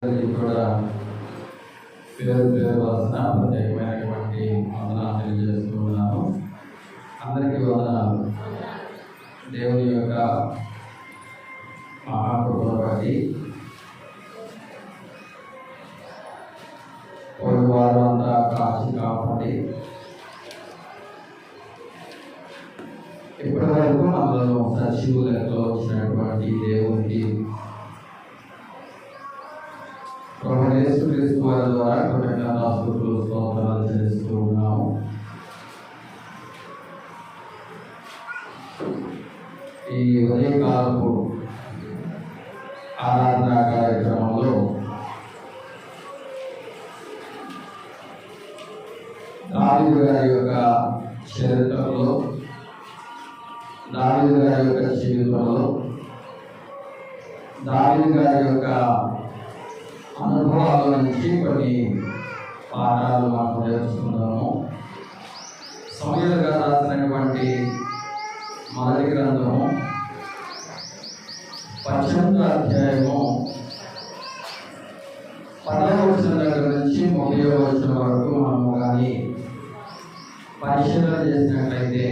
కూడా పేరు పేరు వలన ప్రత్యేకమైనటువంటి వందనాలు తెలియజేస్తూ ఉన్నాను. అందరికీ వందనాలు. దేవుని యొక్క మహాకృపను బట్టి ఒక వారం అంతా కాచి కాపాడి ఇప్పటి వరకు మనలో సజీవులతో వచ్చినటువంటి దేవునికి యేసుక్రీస్తు వారి ద్వారా కృతజ్ఞతాస్తుతులు స్తోత్రాలు చెల్లిస్తూ ఉన్నాము. ఈ ఉదయకాలపు ఆరాధన కార్యక్రమంలో దావీదు గారి యొక్క చరిత్రలో, దావీదు గారి యొక్క జీవితంలో, దావీదు గారి యొక్క అనుభవాల నుంచి కొన్ని పాఠాలు మనం నేర్చుకుందాము. సమూయేలు గారు రాసినటువంటి మొదటి గ్రంథము 18వ అధ్యాయము 10వ వచనం దగ్గర నుంచి 30వ వచనం వరకు మనము కానీ పరిశీలన చేసినట్లయితే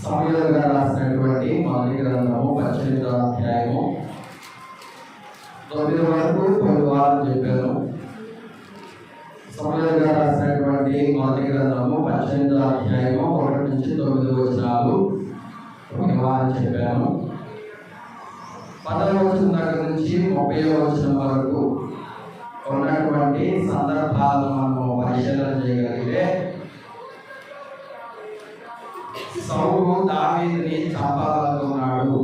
సమూయేలు గారు రాసినటువంటి మొదటి గ్రంథము 18వ అధ్యాయము 9 వరకు కొన్ని వారాలు చెప్పాను. సమూయేలు గారు రాసినటువంటి మొదటి గ్రంథము 18వ అధ్యాయము 1 నుంచి 9 వచనాలు కొన్ని వారాలు చెప్పాను. 10వ వచనం దగ్గర నుంచి 30వ వచనం వరకు ఉన్నటువంటి సందర్భాలను మనము పరిశీలన చేయగలిగితే, సౌలు దావీదుని చంపాలనుకున్నాడు.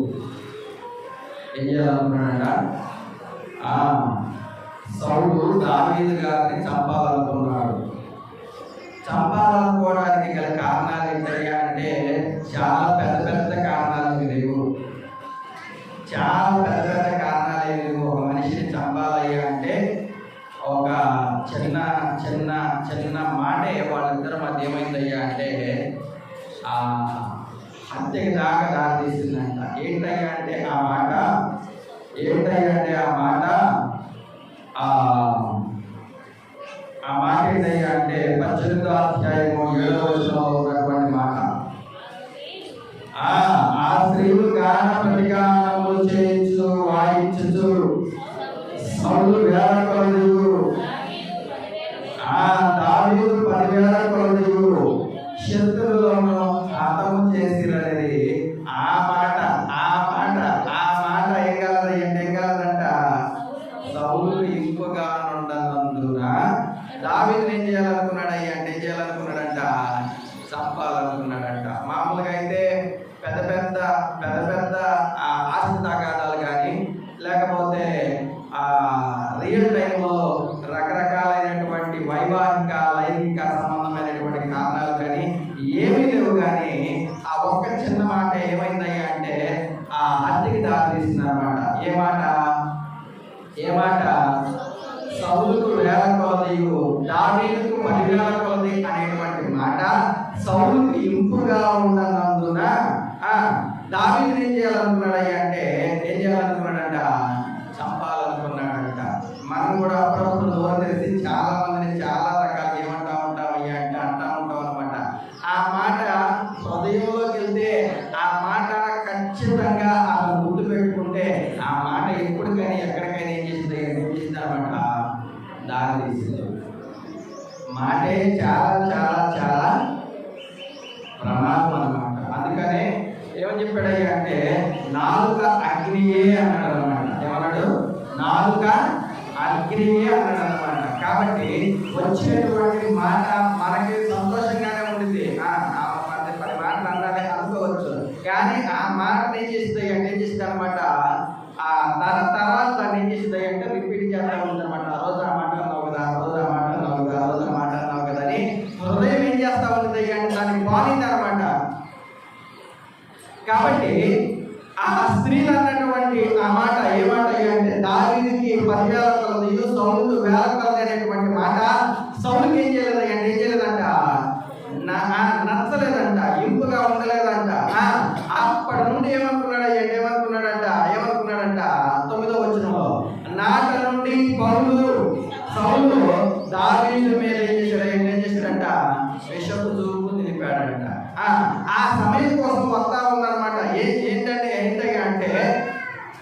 ఏం చేయాలనుకున్నాడా? సౌలు దావీదు గారిని చంపాలనుకున్నాడు. చంపాలనుకోవడానికి గల కారణాలు ఏంటయ్యా అంటే చాలా పెద్ద పెద్ద కారణాలు లేవు. చాలా పెద్ద పెద్ద కారణాలు లేవు. ఒక మనిషిని చంపాలయ్యా అంటే ఒక చిన్న చిన్న చిన్న మాటే వాళ్ళిద్దరి మధ్య ఏమైందయ్యా అంటే హత్యకి దాకా దారితీసిందంట. ఏంటయ్యా అంటే ఆ మాట ఏంటయ్యా ఏంటయ్యా అంటే 18వ అధ్యాయము 7వ వచనంలో ఉన్నటువంటి మాట, ఆ స్త్రీలు గాన ప్రతిగానములు చేయించు వాయించు సౌలు వేల కొలది, దావీదు 10,000 కొలది శత్రువులను హతము చేసిరని ఆ మాట ఏం కలదంట. సౌలు ఇంపుగా ఉండనందున దావీదుని ఏం చేయాలనుకున్నాడయ్యా అంటే చంపాలనుకున్నాడంట. మామూలుగా అయితే పెద్ద పెద్ద ఆస్తి తగాదాలు కానీ లేకపోతే రియల్ టైంలో రకరకాలైనటువంటి వైవాహిక లైంగిక సంబంధమైనటువంటి కారణాలు కానీ ఏమీ లేవు. కానీ ఆ ఒక్క చిన్న మాట ఏమైందయ్యా అంటే ఆ హత్యకి దారితీసింది అన్నమాట. ఏ మాట సౌలుకు 1000 కొలది దావీదుకు 10,000 కొలది అనేటువంటి మాట సౌలుకు ఇంపుగా ఉండనందున దావీదుని ఏం చేయాలనుకున్నాడయ్యా అంటే చంపాలనుకున్నాడంట. మనం కూడా అప్పుడప్పుడు దూరం తెలిసి చాలా మందిని చాలా రకాలు ఏమంటా ఉంటాం అయ్యా అంటే అంటా ఉంటాం అనమాట. ఆ మాట హృదయంలోకి వెళ్తే ఆ మాట ఖచ్చితంగా గుర్తు పెట్టుకుంటే ఆ మాట ఎప్పటికైనా ఎక్కడికైనా ఏం చేసింది అనమాట, దారి తీసింది. మాటే చాలా చాలా చాలా ప్రమాదం అన్నమాట. అందుకనే ఏమని చెప్పాడయ్యా అంటే నాలుక అగ్నియే అన్నాడు అనమాట. ఏమన్నాడు? నాలుక అగ్నియే అన్నాడు అనమాట. కాబట్టి వచ్చేటువంటి మాట మనకి సంతోషంగానే ఉంటుంది. 10 మాటలు అన్నాడే అనుకోవచ్చు. కానీ ఆ మాటను ఏం చేస్తుంది అనమాట, ఆ తరతరాలు దాన్ని ఏం చేస్తుంది అంటే రిపీట్ చేస్తూ ఉంటుంది అనమాట. ఆ రోజు ఆ మాట అన్నావు కదా, ఆ రోజు ఆ మాట అన్నావు కదా, ఆ రోజు ఆ మాట అన్నావు కదా అని హృదయం ఏం చేస్తూ ఉంటుంది అంటే దానికి బాగుంది అనమాట. కాబట్టి ఆ స్త్రీలు అన్నటువంటి ఆ మాట ఏ మాట అంటే దావీదుకి 10,000 కొలది సౌలుకు 1000 కొలది అనేటువంటి మాట సౌలుకి ఏం చేయలేదంట, నచ్చలేదంట, ఇంపుగా ఉండలేదంట. అప్పటి నుండి ఏమనుకున్నాడంట 9వ వచనంలో, నా నాట నుండి సౌలు దావీదు మీద ఏం చేశాడంట? విషపు చూపు నిలిపాడంట. ఆ సమయం కోసం వస్తా ఉందన్నమాట. ఏంటంటే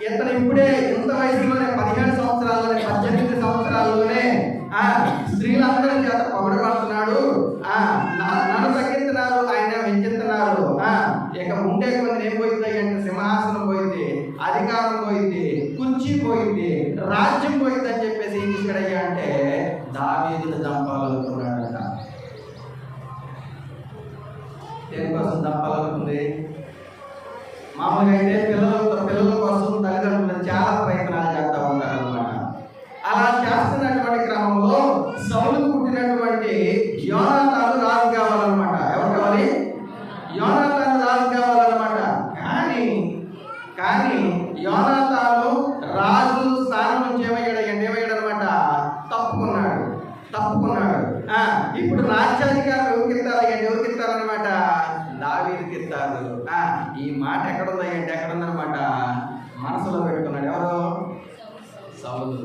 ఇతను ఇప్పుడే ఇంత వయసులోనే 17 సంవత్సరాల్లోనే 18 సంవత్సరాల్లోనే స్త్రీలందరి చేత పొగడబడుతున్నాడు. నన్ను తగ్గిస్తున్నారు, ఆయన వెంచుతున్నారు. ఇక ఉండే కొన్ని ఏం పోయింది అంటే సింహాసనం పోయింది, అధికారం పోయింది, కుర్చీ పోయింది, రాజ్యం పోయింది అని చెప్పేసి ఏం చేశాడయ్యా అంటే దావీదును చంపాలనుకున్నాడట. దేనికోసం చంపాలనుకుంది? మామూలుగా అయితే పిల్లల కోసం తల్లిదండ్రులు చాలా ప్రయత్నాలు చేస్తూ ఉంటారు అన్నమాట. అలా చేస్తున్నటువంటి క్రమంలో సౌలుకు పుట్టినటువంటి యోనాతాను రాజు కావాలన్నమాట. ఎవరు కావాలి? యోనాతాను రాజు కావాలన్నమాట. కానీ యోనాతాను రాజు స్థానం నుంచి ఏమయ్యాడనమాట? తప్పుకున్నాడు. ఇప్పుడు రాజ్యాధికారం ఎవరికి ఇస్తారనమాట? దావీదుకి ఇస్తారు. ఈ మాట ఎక్కడుందనమాట? మనసులో పెట్టుకున్నాడు. ఎవరు? సౌలు.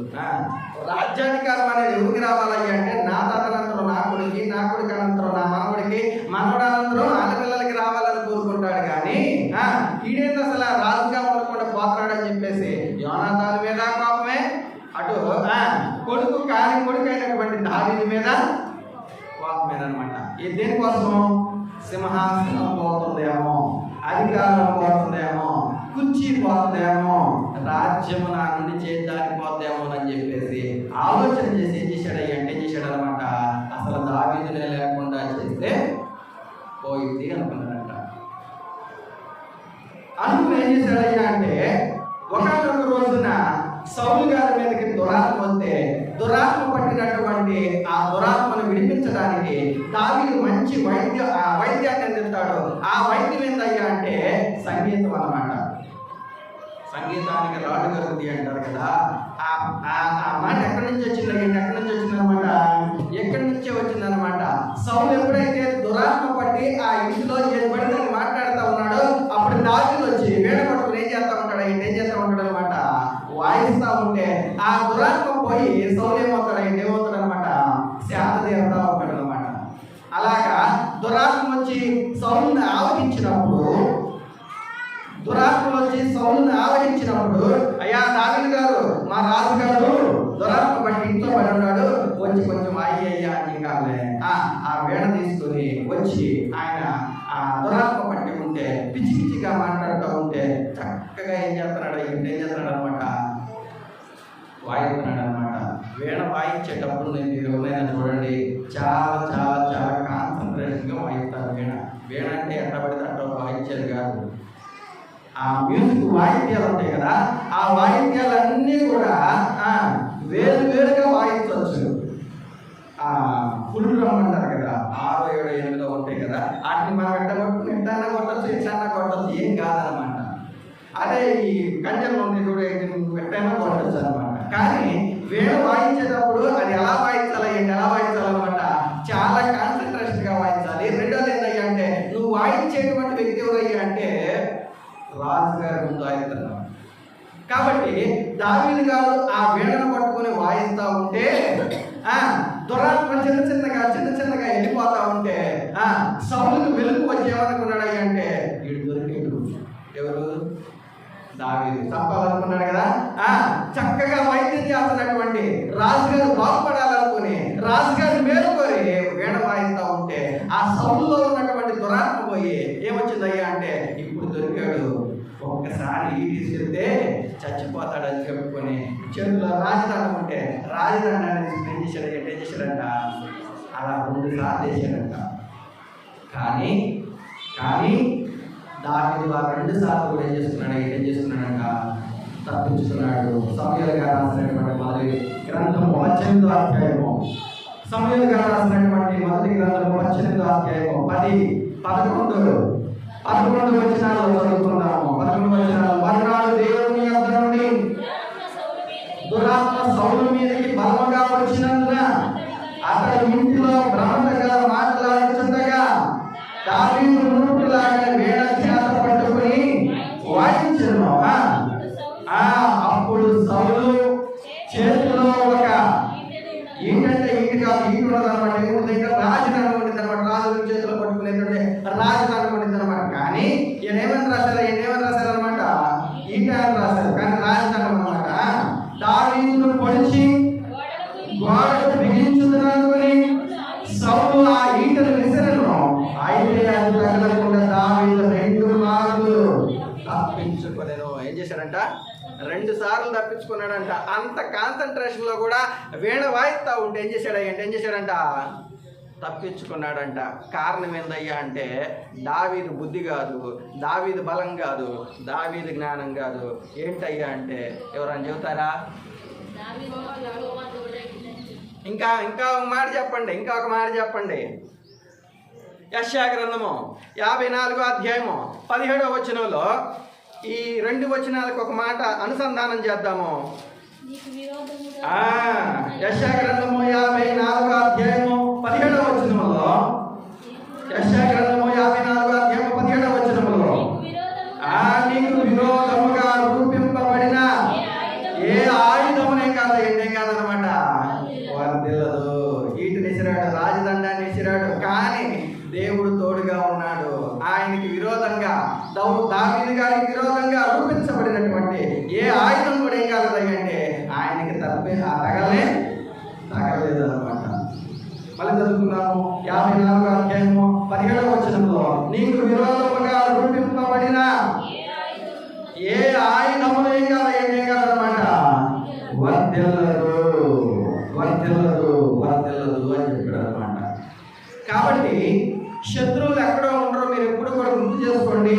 రాజ్యాధికారం అనేది ఎవరికి రావాలి అంటే నా తదనంతరం నా కొడుకు, నా కొడుకు అనంతరం నా మనవడికి, మనవడానంతరం ఆడపిల్లలకి రావాలని కోరుకుంటాడు. కానీ ఈడేంది అసలు రాజుగా ఉండకుండా పోతాడని చెప్పేసి యోనాతాను మీద కోపమే, అటు కొడుకు అయినటువంటి దావీదు మీద కోపమేనమాట. ఇది దేనికోసం? సింహాసనం పోతుందేమో, అధికారం పోతుందేమో, కుర్చీ పోతుందేమో, రాజ్యము నా నుండి చేద్దానిపోతుందేమో అని చెప్పేసి ఆలోచన చేసి ఏం చేశాడనమాట? అసలు దావీదునే లేకుండా చేస్తే పోయింది అనుకున్నాడంట. అనుకుని ఏం చేశాడయ్యా అంటే ఒకనొక రోజున సౌలు గారి మీదకి దురాత్మ వస్తే, దురాత్మ పట్టినటువంటి ఆ దురాత్మను విడిపించడానికి దావీదు మంచి వైద్యాన్ని అందిస్తాడు. ఆ వైద్యం ఏందయ్యా అంటే సంగీతం అన్నమాట. సంగీతానికి రాడు గరుది అంటారు కదా. ఆ మాట ఎక్కడి నుంచి వచ్చిందనమాట? సౌలు ఎప్పుడైతే దురాత్మ పట్టి ఆ ఇంటిలో ఏది పడితే మాట్లాడుతూ ఉన్నాడో అప్పుడు దావీదు వచ్చి వేడ పట్టుకుని ఏం చేస్తూ ఉంటాడు అనమాట? వాయిస్తా ఉంటే ఆ దురాత్మ పోయి సౌలు ఏమవుతాడు అనమాట? శాంత దేవత అవుతాడు అనమాట. అలాగా దురాత్మ వచ్చి సౌలుని ఆవహించినప్పుడు అయ్యా దావీదు గారు, మా రాజు గారు దురాత్మ బట్టి ఇంట్లో పడి ఉన్నాడు, వచ్చి కొంచెం అయ్యయ్యా అని కాలే ఆ వేడ తీసుకొని వచ్చి ఆయన ఆ దురాత్మ పట్టి ఉంటే పిచ్చి పిచ్చిగా మాట్లాడుతూ ఉంటే చక్కగా ఏం చేస్తున్నాడు అనమాట? వాయిస్తున్నాడు అనమాట. వీణ వాయించేటప్పుడు మీరు ఎవరైనా చూడండి, చాలా చాలా చాలా కాన్సన్ట్రేషన్గా వాయిస్తారు. వీణ అంటే ఎట్లా పడితే అట్లా వాయించేది కాదు. ఆ మ్యూజిక్ వాయిద్యాలు ఉంటాయి కదా, ఆ వాయిద్యాలన్నీ కూడా వేరుగా వాయించవచ్చు. ఫుల్ డ్రమ్ అంటారు కదా, 6, 7, 8 ఉంటాయి కదా, వాటిని మనం ఎట్లా కొట్టచ్చు, ఏం కాదనమాట. అదే ఈ కంచెలు ఉంది చూడ, ఎట్టైనా కొట్టచ్చు అనమాట. కానీ వేణ వాయించేటప్పుడు అది ఎలా వాయించాలన్నమాట? చాలా కాన్సన్ట్రేషన్గా వాయించాలి. రెండోది ఏంటయ్యా అంటే నువ్వు వాయించేటువంటి వ్యక్తి ఎవరయ్యా అంటే రాజుగారి ముందు వాయిస్తున్నావు. కాబట్టి దావీదు గారు ఆ వీణను పట్టుకుని వాయిస్తూ ఉంటే దురాత్మ చిన్నగా వెళ్ళిపోతా ఉంటే సౌలుకు వెలుగు వచ్చేమనుకున్నాడు అంటే వీడు దొరికేడు. ఎవరు? దావీదు. తప్పాలనుకున్నాడు కదా. చక్కగా వైద్యం చేస్తున్నటువంటి రాజుగారు బాగుపడాలనుకుని రాజుగారు మేలుకొని వీణ వాయిస్తూ ఉంటే ఆ సౌలులో ఉన్నటువంటి దురాత్మ పోయి ఏమొచ్చిందయ్యా అంటే ఇప్పుడు దొరికాడు, ఒక్కసారి తీసుకెళ్తే చచ్చిపోతాడని చెప్పుకొని చేతుల్లో రాజదండం ఉంటే రాజదండాన్ని ఏం చేశాడంట? అలా 2 సార్లు వేసాడంట. కానీ దావీదు ఆ 2 సార్లు కూడా ఏం చేస్తున్నాడంట? తప్పించుకున్నాడు. సమూయేలు గారు రాసినటువంటి మొదటి గ్రంథం 18వ అధ్యాయము, సమూయేలు గారు రాసినటువంటి మొదటి గ్రంథం 18వ అధ్యాయము 10, 11 వచనాలు చదువుకుందాము. 11 వచనాలు. మరునాడు దేవుని యొద్ద నుండి దురాత్మ సౌలు మీదకి బలముగా వచ్చినందున అతడు ఇంటిలో భ్రమగా మాట్లాడుతుండగా దావీదు నూటులాగా వేడ చేత పట్టుకుని వాయించెను. అప్పుడు సౌలు చేతిలో ఒక ఏంటంటే ఈట కాదు, ఈట ఉండదు అనమాట. ఏముందంటే రాజధాని ఉండింది అనమాట. రాజుల చేతిలో పట్టుకునేటువంటి రాజధాని ఉండింది అనమాట. కానీ ఈయనేమని రాశారనమాట, ఈట అని రాశారు, కానీ రాజధాని అనమాట. దావీదును పొడిచి గోడకు బిగించుదనుకొని సౌలు ఆ ఈటను విసిరను, అయితే అది తగలకుండా దావీదు 2 మార్లు తప్పించుకోలేను. ఏం చేశాడంట? 2 సార్లు తప్పించుకున్నాడంట. అంత కాన్సన్ట్రేషన్ లో కూడా వీణ వాయిస్తా ఉంటే ఏం చేశాడంట? తప్పించుకున్నాడంట. కారణం ఏందయ్యా అంటే దావీదు బుద్ధి కాదు, దావీదు బలం కాదు, దావీదు జ్ఞానం కాదు. ఏంటయ్యా అంటే ఎవరైనా చెబుతారా? ఇంకా ఒక మాట చెప్పండి. యెషయా గ్రంథము 54వ అధ్యాయము 17వ వచనంలో ఈ 2 వచనాలకు ఒక మాట అనుసంధానం చేద్దాము. యెషయా గ్రంథము 54వ అధ్యాయము 17వ వచనంలో, యెషయా గ్రంథము 54వ అధ్యాయము 17వ వచనంలో, నీకు విరోధముగా రూపింపబడిన ఏ ఆయుధమునేం కాదనమాట. వర్ధిల్లదు. ఈటు నిసిరాడు, రాజదండాన్ని నిసిరాడు, కానీ దేవుడు తోడుగా ఉన్నాడు. ఆయనకి విరోధంగా, దావీదు గారికి విరోధంగా రూపించబడినటువంటి ఏ ఆయుధం కూడా ఏం కాదంటే ఆయనకి తగలేదు అనమాట. మళ్ళీ చదువుకున్నాము 54వ అధ్యాయము 17వ వచనంలో, నీకు విరోధముగా రూపింపబడిన ఏ ఆయుధములు ఏం కాదనమాట. వర్ధిల్లదు అని చెప్పాడు అనమాట. కాబట్టి శత్రువులు ఎక్కడో ఉండరు. మీరు ఎప్పుడు కూడా గుర్తు చేసుకోండి.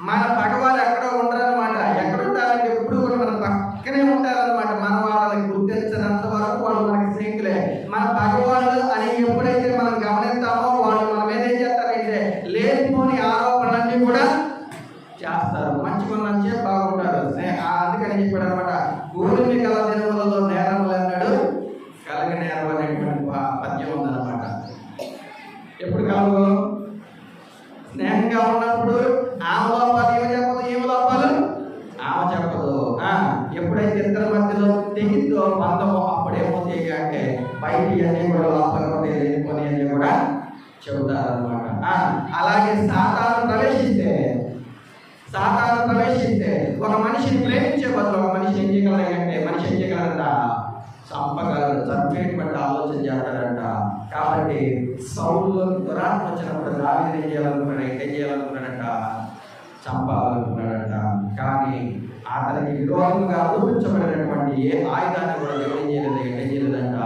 మన పగవాళ్ళు ఎక్కడో ఉండరు అనమాట. ఎక్కడ ఉంటారంటే ఎప్పుడు కూడా మన పక్కనే ఉంటారనమాట. మన వాళ్ళని గుర్తించినంత వరకు వాళ్ళు మనకి స్నేహితులే. మన పగవాళ్ళు అని ఎప్పుడైతే మనం గమనిస్తామో వాళ్ళు మన మీద ఏం చేస్తారంటే లేనిపోని ఆరోపణలన్నీ కూడా చేస్తారు. మంచి కొన్నంచే బాగుంటారు. అందుకని చెప్పాడు అనమాట, ఊరిని గల దినములలో నేరములు అన్నాడు, కలగ నేరం అనేటువంటి పద్యం ఉందన్నమాట. ఎప్పుడు కలవు? స్నేహంగా ఉన్నప్పుడు ఆమె లోపాలు ఏమి లోపాలు ఆమె చెప్పదు. ఎప్పుడైతే ఇద్దరి మధ్యలో తెగిందో బంధమో అప్పుడేమవుతాయి అంటే బయటి అన్నీ కూడా లోపల లేనిపోని అన్నీ కూడా చెబుతారనమాట. అలాగే సాతాను ప్రవేశిస్తే ఒక మనిషిని ప్రేమించే బదులు ఒక మనిషి ఏం చేయగలరంట? చంపగలరు, చంపేటువంటి ఆలోచన చేస్తారంట. కాబట్టి సౌలు దురాత్మ వచ్చినప్పుడు దావీదు ఏం చేయాలనుకున్నాడంట? చంపాలనుకున్నాడంట. కానీ అతనికి విరోధంగా రూపించబడినటువంటి ఏ ఆయుధాన్ని కూడా ఏం చేయలేదంట?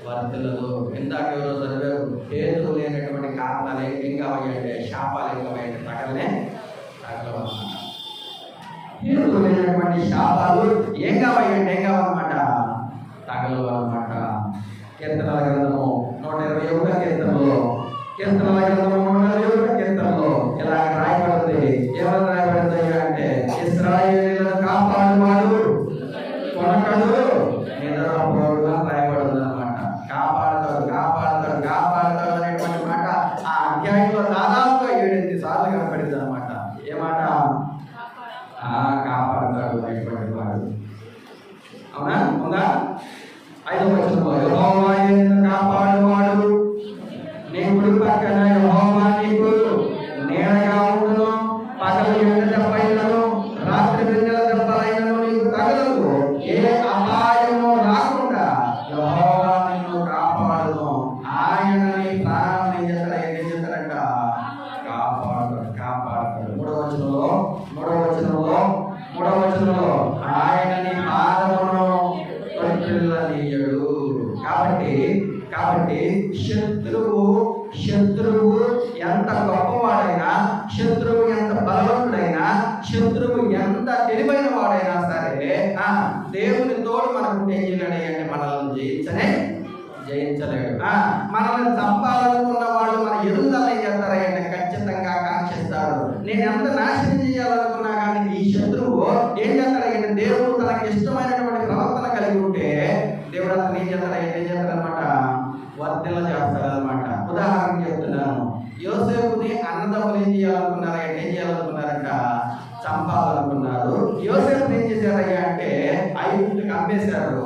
వర్ధిల్లదు. ఇందాక ఎవరో చదివారు, హేతువు లేనటువంటి కారణాలు ఏం కావాలంటే శాపాలు ఏం కావాలంటే తగలవన్నమాట. హేతువు లేనటువంటి శాపాలు ఏం కావాలన్నమాట? తగలవు అన్నమాట. కీర్తనల గ్రంథము 121వ కీర్తనలో ఇలా రాయబడింది. ఏమని రాయబడింది అంటే ఇశ్రాయేలును కాపాడువాడు కొనకడు నిద్రపోడు అని రాయబడింది అనమాట. కాపాడతాడు అనేటువంటి మాట ఆ అధ్యాయంలో దాదాపుగా 7-8 సార్లు కనపడింది అనమాట. ఏ మాట? కాపాడతాడు అనేటువంటి వాడు. అవునా? ఉందా? 5వ వచనంలో యెహోవా నిన్ను కాపాడువాడు, నీ కుడి పక్కన యెహోవా నీకు నీడగా ఉండును, పగలు ఎండ దెబ్బలైనను రాత్రి వెన్నెల దెబ్బలైనను నీకు తగలవు, ఏ అపాయము రాకుండా యెహోవా నిన్ను కాపాడును, ఆయన నీ ప్రాణాన్ని ఏం చేస్తాడంట? కాపాడతాడు. 3వ వచనంలో ఆయన నీ పాదమును తొట్టిల్లనీయడు. కాబట్టి శత్రువు ఎంత గొప్పవాడైనా, శత్రువు ఎంత బలవంతుడైనా, శత్రువు ఎంత తెలివైన వాడైనా సరే దేవుని తోడు మనకు ఏం చేయలేడు? మనల్ని జయించలేడు. మనల్ని చంపాలనుకున్న వాళ్ళు మన ఎదుగుదల ఏం చేస్తారంటే ఖచ్చితంగా కాంక్షిస్తారు. నేను ఎంత నాశనం చేయాలనుకున్నా కానీ ఈ శత్రువు ఏం చేస్తారంటే దేవుడు తనకి ఇష్టమైనటువంటి ప్రవర్తన కలిగి ఉంటే దేవుడు అతను ఏం చేస్తారనమాట? వర్ధిల్ల చేస్తారనమాట. ఉదాహరణ చెప్తున్నాను. యోసేపుని అన్నదమ్ములు ఏం చేయాలనుకున్నారంట? చంపాలనుకున్నారు. యోసేపుని ఏం చేశారయ్యా అంటే ఐగుప్తుకి చంపేశారు.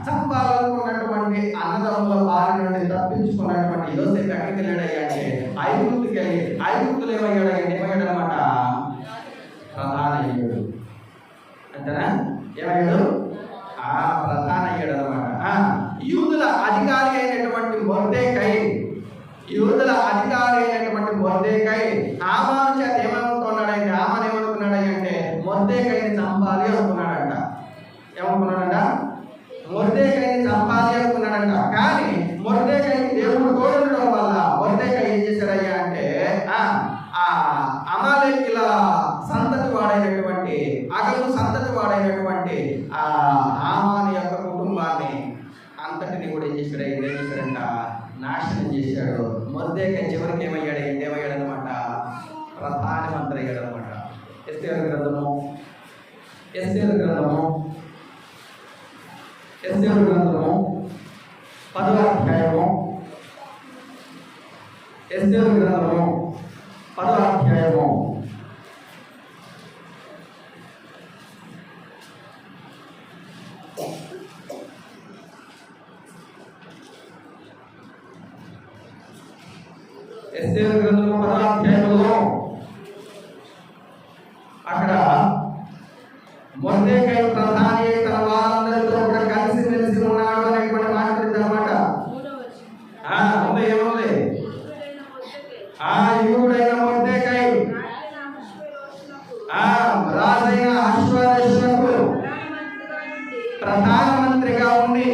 చంపాలనుకున్నటువంటి అన్నదమ్ముల బారి నుండి తప్పించుకున్నటువంటి యోసేపు ఎక్కడికి వెళ్ళాడయ్యా అంటే ఐగుప్తుకి వెళ్ళి, ఐగుప్తులు ఏమయ్యాడనమాట? ప్రధాన అయ్యాడు. అంతేనా? ఏమయ్యాడు? ప్రధాన అయ్యాడు అనమాట. యూదుల అధికారి అయినటువంటి మొర్దెకై, యూదుల అధికారి అయినటువంటి మొర్దెకై హామాను చేత ఏమనుకున్నాడంటే, హామాను ఏమనుకున్నాడంటే మొర్దెకైని చంపాలి అనుకున్నాడంట. ఏమనుకున్నాడంట? మొర్దెకైని చంపాలి అనుకున్నాడంట. కానీ మొర్దెకైకి దేవుడు తోడడం వల్ల మొర్దెకై ఏం చేశాడయ్యా అంటే అమాలేకీల సంతతి వాడైనటువంటి, అగలు సంతతి వాడైనటువంటి హామాను యొక్క కుటుంబాన్ని అంతటిని కూడా ఏం చేశాడంట? నాశనం చేశాడు. మొర్దెకై చివరికి ఏమయ్యాడు అనమాట? ప్రధానమంత్రి అయ్యాడు అనమాట. ఎస్తేరు గ్రంథము 10వ అధ్యాయము 10వ అధ్యాయము 10వ అధ్యాయంలో అక్కడ మొర్దెకై ప్రధాని తన వారందరితో కూడా కలిసి మెలిసి ఉన్నాడు అనేటువంటి మాట అన్నమాట. ఏముంది? యూదుడైన మొర్దెకై రాజైన అహష్వేరోషునకు ప్రధానమంత్రిగా ఉండి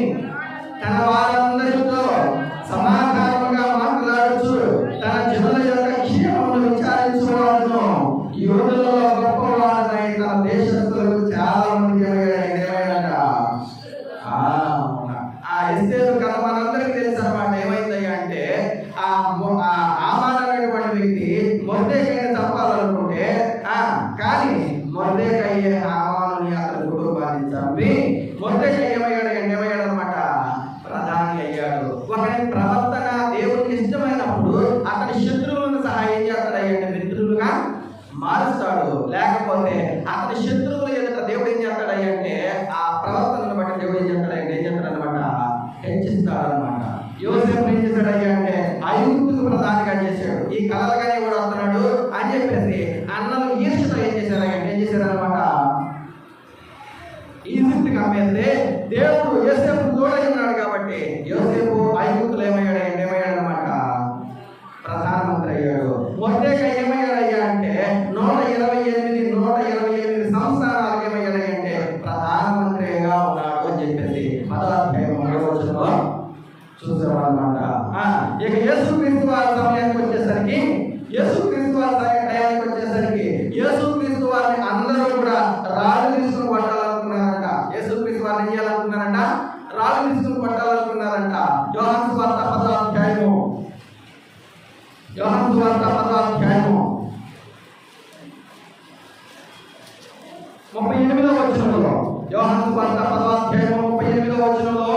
తన వారందరితో సమాధానంగా మాట్లాడుచు తన జనుల యొక్క క్షేమమును విచారించువాడును. యూదులలో గొప్పవాడనై తన దేశస్తులకు చాలా మంది ఏమయ్యాడట? ఎస్తేరు కథ మనందరికీ తెలుసు అనమాట. ఏమైందయ్యా అంటే హామాను అనేటువంటి వ్యక్తి మొర్దెకైని చంపాలనుకుంటే, కానీ మొర్దెకై హామానుని అతని కుటుంబాన్ని చంపి మొర్దెకై ఏమయ్యాడు అనమాట? ప్రధాని అయ్యాడు. ఒకరి ప్రవర్తన దేవునికి ఇష్టమైనప్పుడు అతని శత్రువులను సహాయం చేస్తాడయ్యంటే మిత్రులుగా మారుస్తాడు. లేకపోతే అతని శత్రువులు ఎదుట దేవుడు ఏం చేస్తాడయ్యంటే ఆ ప్రవర్తనను బట్టి దేవుడు ఏం చేస్తాడనమాట? హెచ్చిస్తాడనమాట. యోసేపు ఏం చేశాడయ్యా అంటే ఐగుప్తుకు ప్రధానిగా చేశాడు. ఈ కలలుగానే కూడా వస్తున్నాడు అని చెప్పేసి అన్నలు ఈర్ష్యతో ఏం చేశారనమాట? ఈజిప్ట్కి అమ్మేస్తే దేవుడు యోసేపు తోడై ఉన్నాడు కాబట్టి యోసేపు ఐగుప్తులు ఏమయ్యాడనమాట? ప్రధానమంత్రి అయ్యాడు. మొర్దెకై ఏమయ్యాడయ్యా అంటే 128 సంవత్సరాలకు ఏమయ్యాడంటే ప్రధానమంత్రిగా ఉన్నాడు అని చెప్పేసి 10వ అధ్యాయం 3వ వచనంలో చూసామన్నమాట. ఇక యేసుక్రీస్తు వారి సమయానికి వచ్చేసరికి, యేసుక్రీస్తు వారి టయానికి వచ్చేసరికి యేసుక్రీస్తు వారిని అందరూ కూడా రాళ్ళు తీసుకుని కొట్టాలనుకున్నారంట. యేసుక్రీస్తు వారిని ఏం చేయాలనుకున్నారంట? రాళ్ళు తీసుకుని కొట్టాలనుకున్నారంట. యోహాను సువార్త 10వ అధ్యాయము 38వ వచనంలో, యోహాను సువార్త 10వ అధ్యాయము 38వ వచనంలో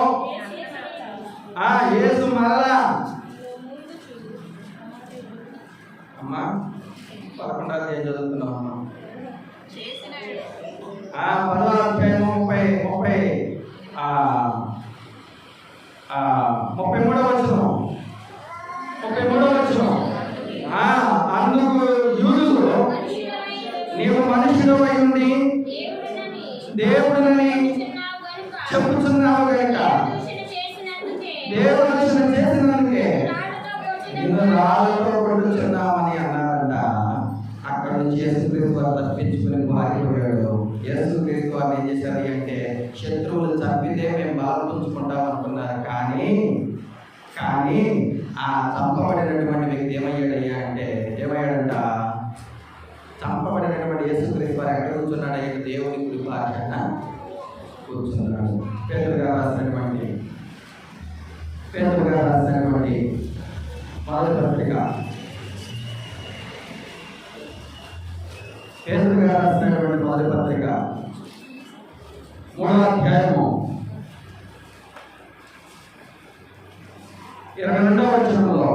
యేసు మరలా అమ్మా 11వ అధ్యాయం చదువుతున్నాం అమ్మా. 10వ అధ్యాయము 33వ వచనం. అందుకు యూదులు నీవు మనుషుడవై ఉండి దేవుడిని చెప్పుచున్నావు గనుక దేవుడు చేసినందుకే నిన్ను రాళ్ళతో కొట్టుచున్నామని అన్నారంట. అక్కడ నుంచి యేసుక్రీస్తు వారు తప్పించుకుని పారిపోయాడు. యేసుక్రీస్తు వారిని ఏం చేశారు అంటే శత్రువులు చంపితే మేము బాధపంచుకుంటాం అనుకున్నారు. కానీ ఆ చంపబడినటువంటి వ్యక్తి ఏమయ్యాడయ్యా అంటే ఏమయ్యాడంట? చంపబడినటువంటి యేసుక్రీస్తు వారు ఎక్కడ కూర్చున్నాడయ్యా? దేవుని కుడి పార్శ్వన కూర్చున్నాడు. పేతురు గారు రాసినటువంటి మొదటి పత్రిక, పేతురు గారు రాసినటువంటి మొదటి పత్రిక 3వ అధ్యాయము 22వ వచనంలో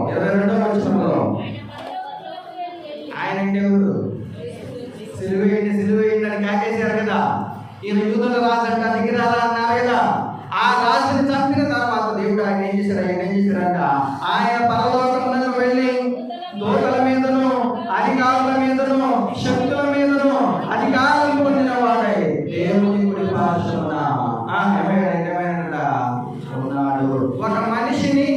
ఆయన దేవుడు సిలువేయండి అని కాకేశారు కదా. ఈయన యూదుల రాజంట దిగిరాలా అన్నారు రాజుని చంపిన తర్వాత దేవుడు ఆయన ఏం చేశాడంట ఆయన పరలోకమునకు వెళ్ళి దూతల మీదను అధికారుల మీదను శక్తుల మీదను అధికారం పొందిన వాడై దేవుని కుడి పార్శ్వమున ఉన్నాడు. ఒక మనిషిని,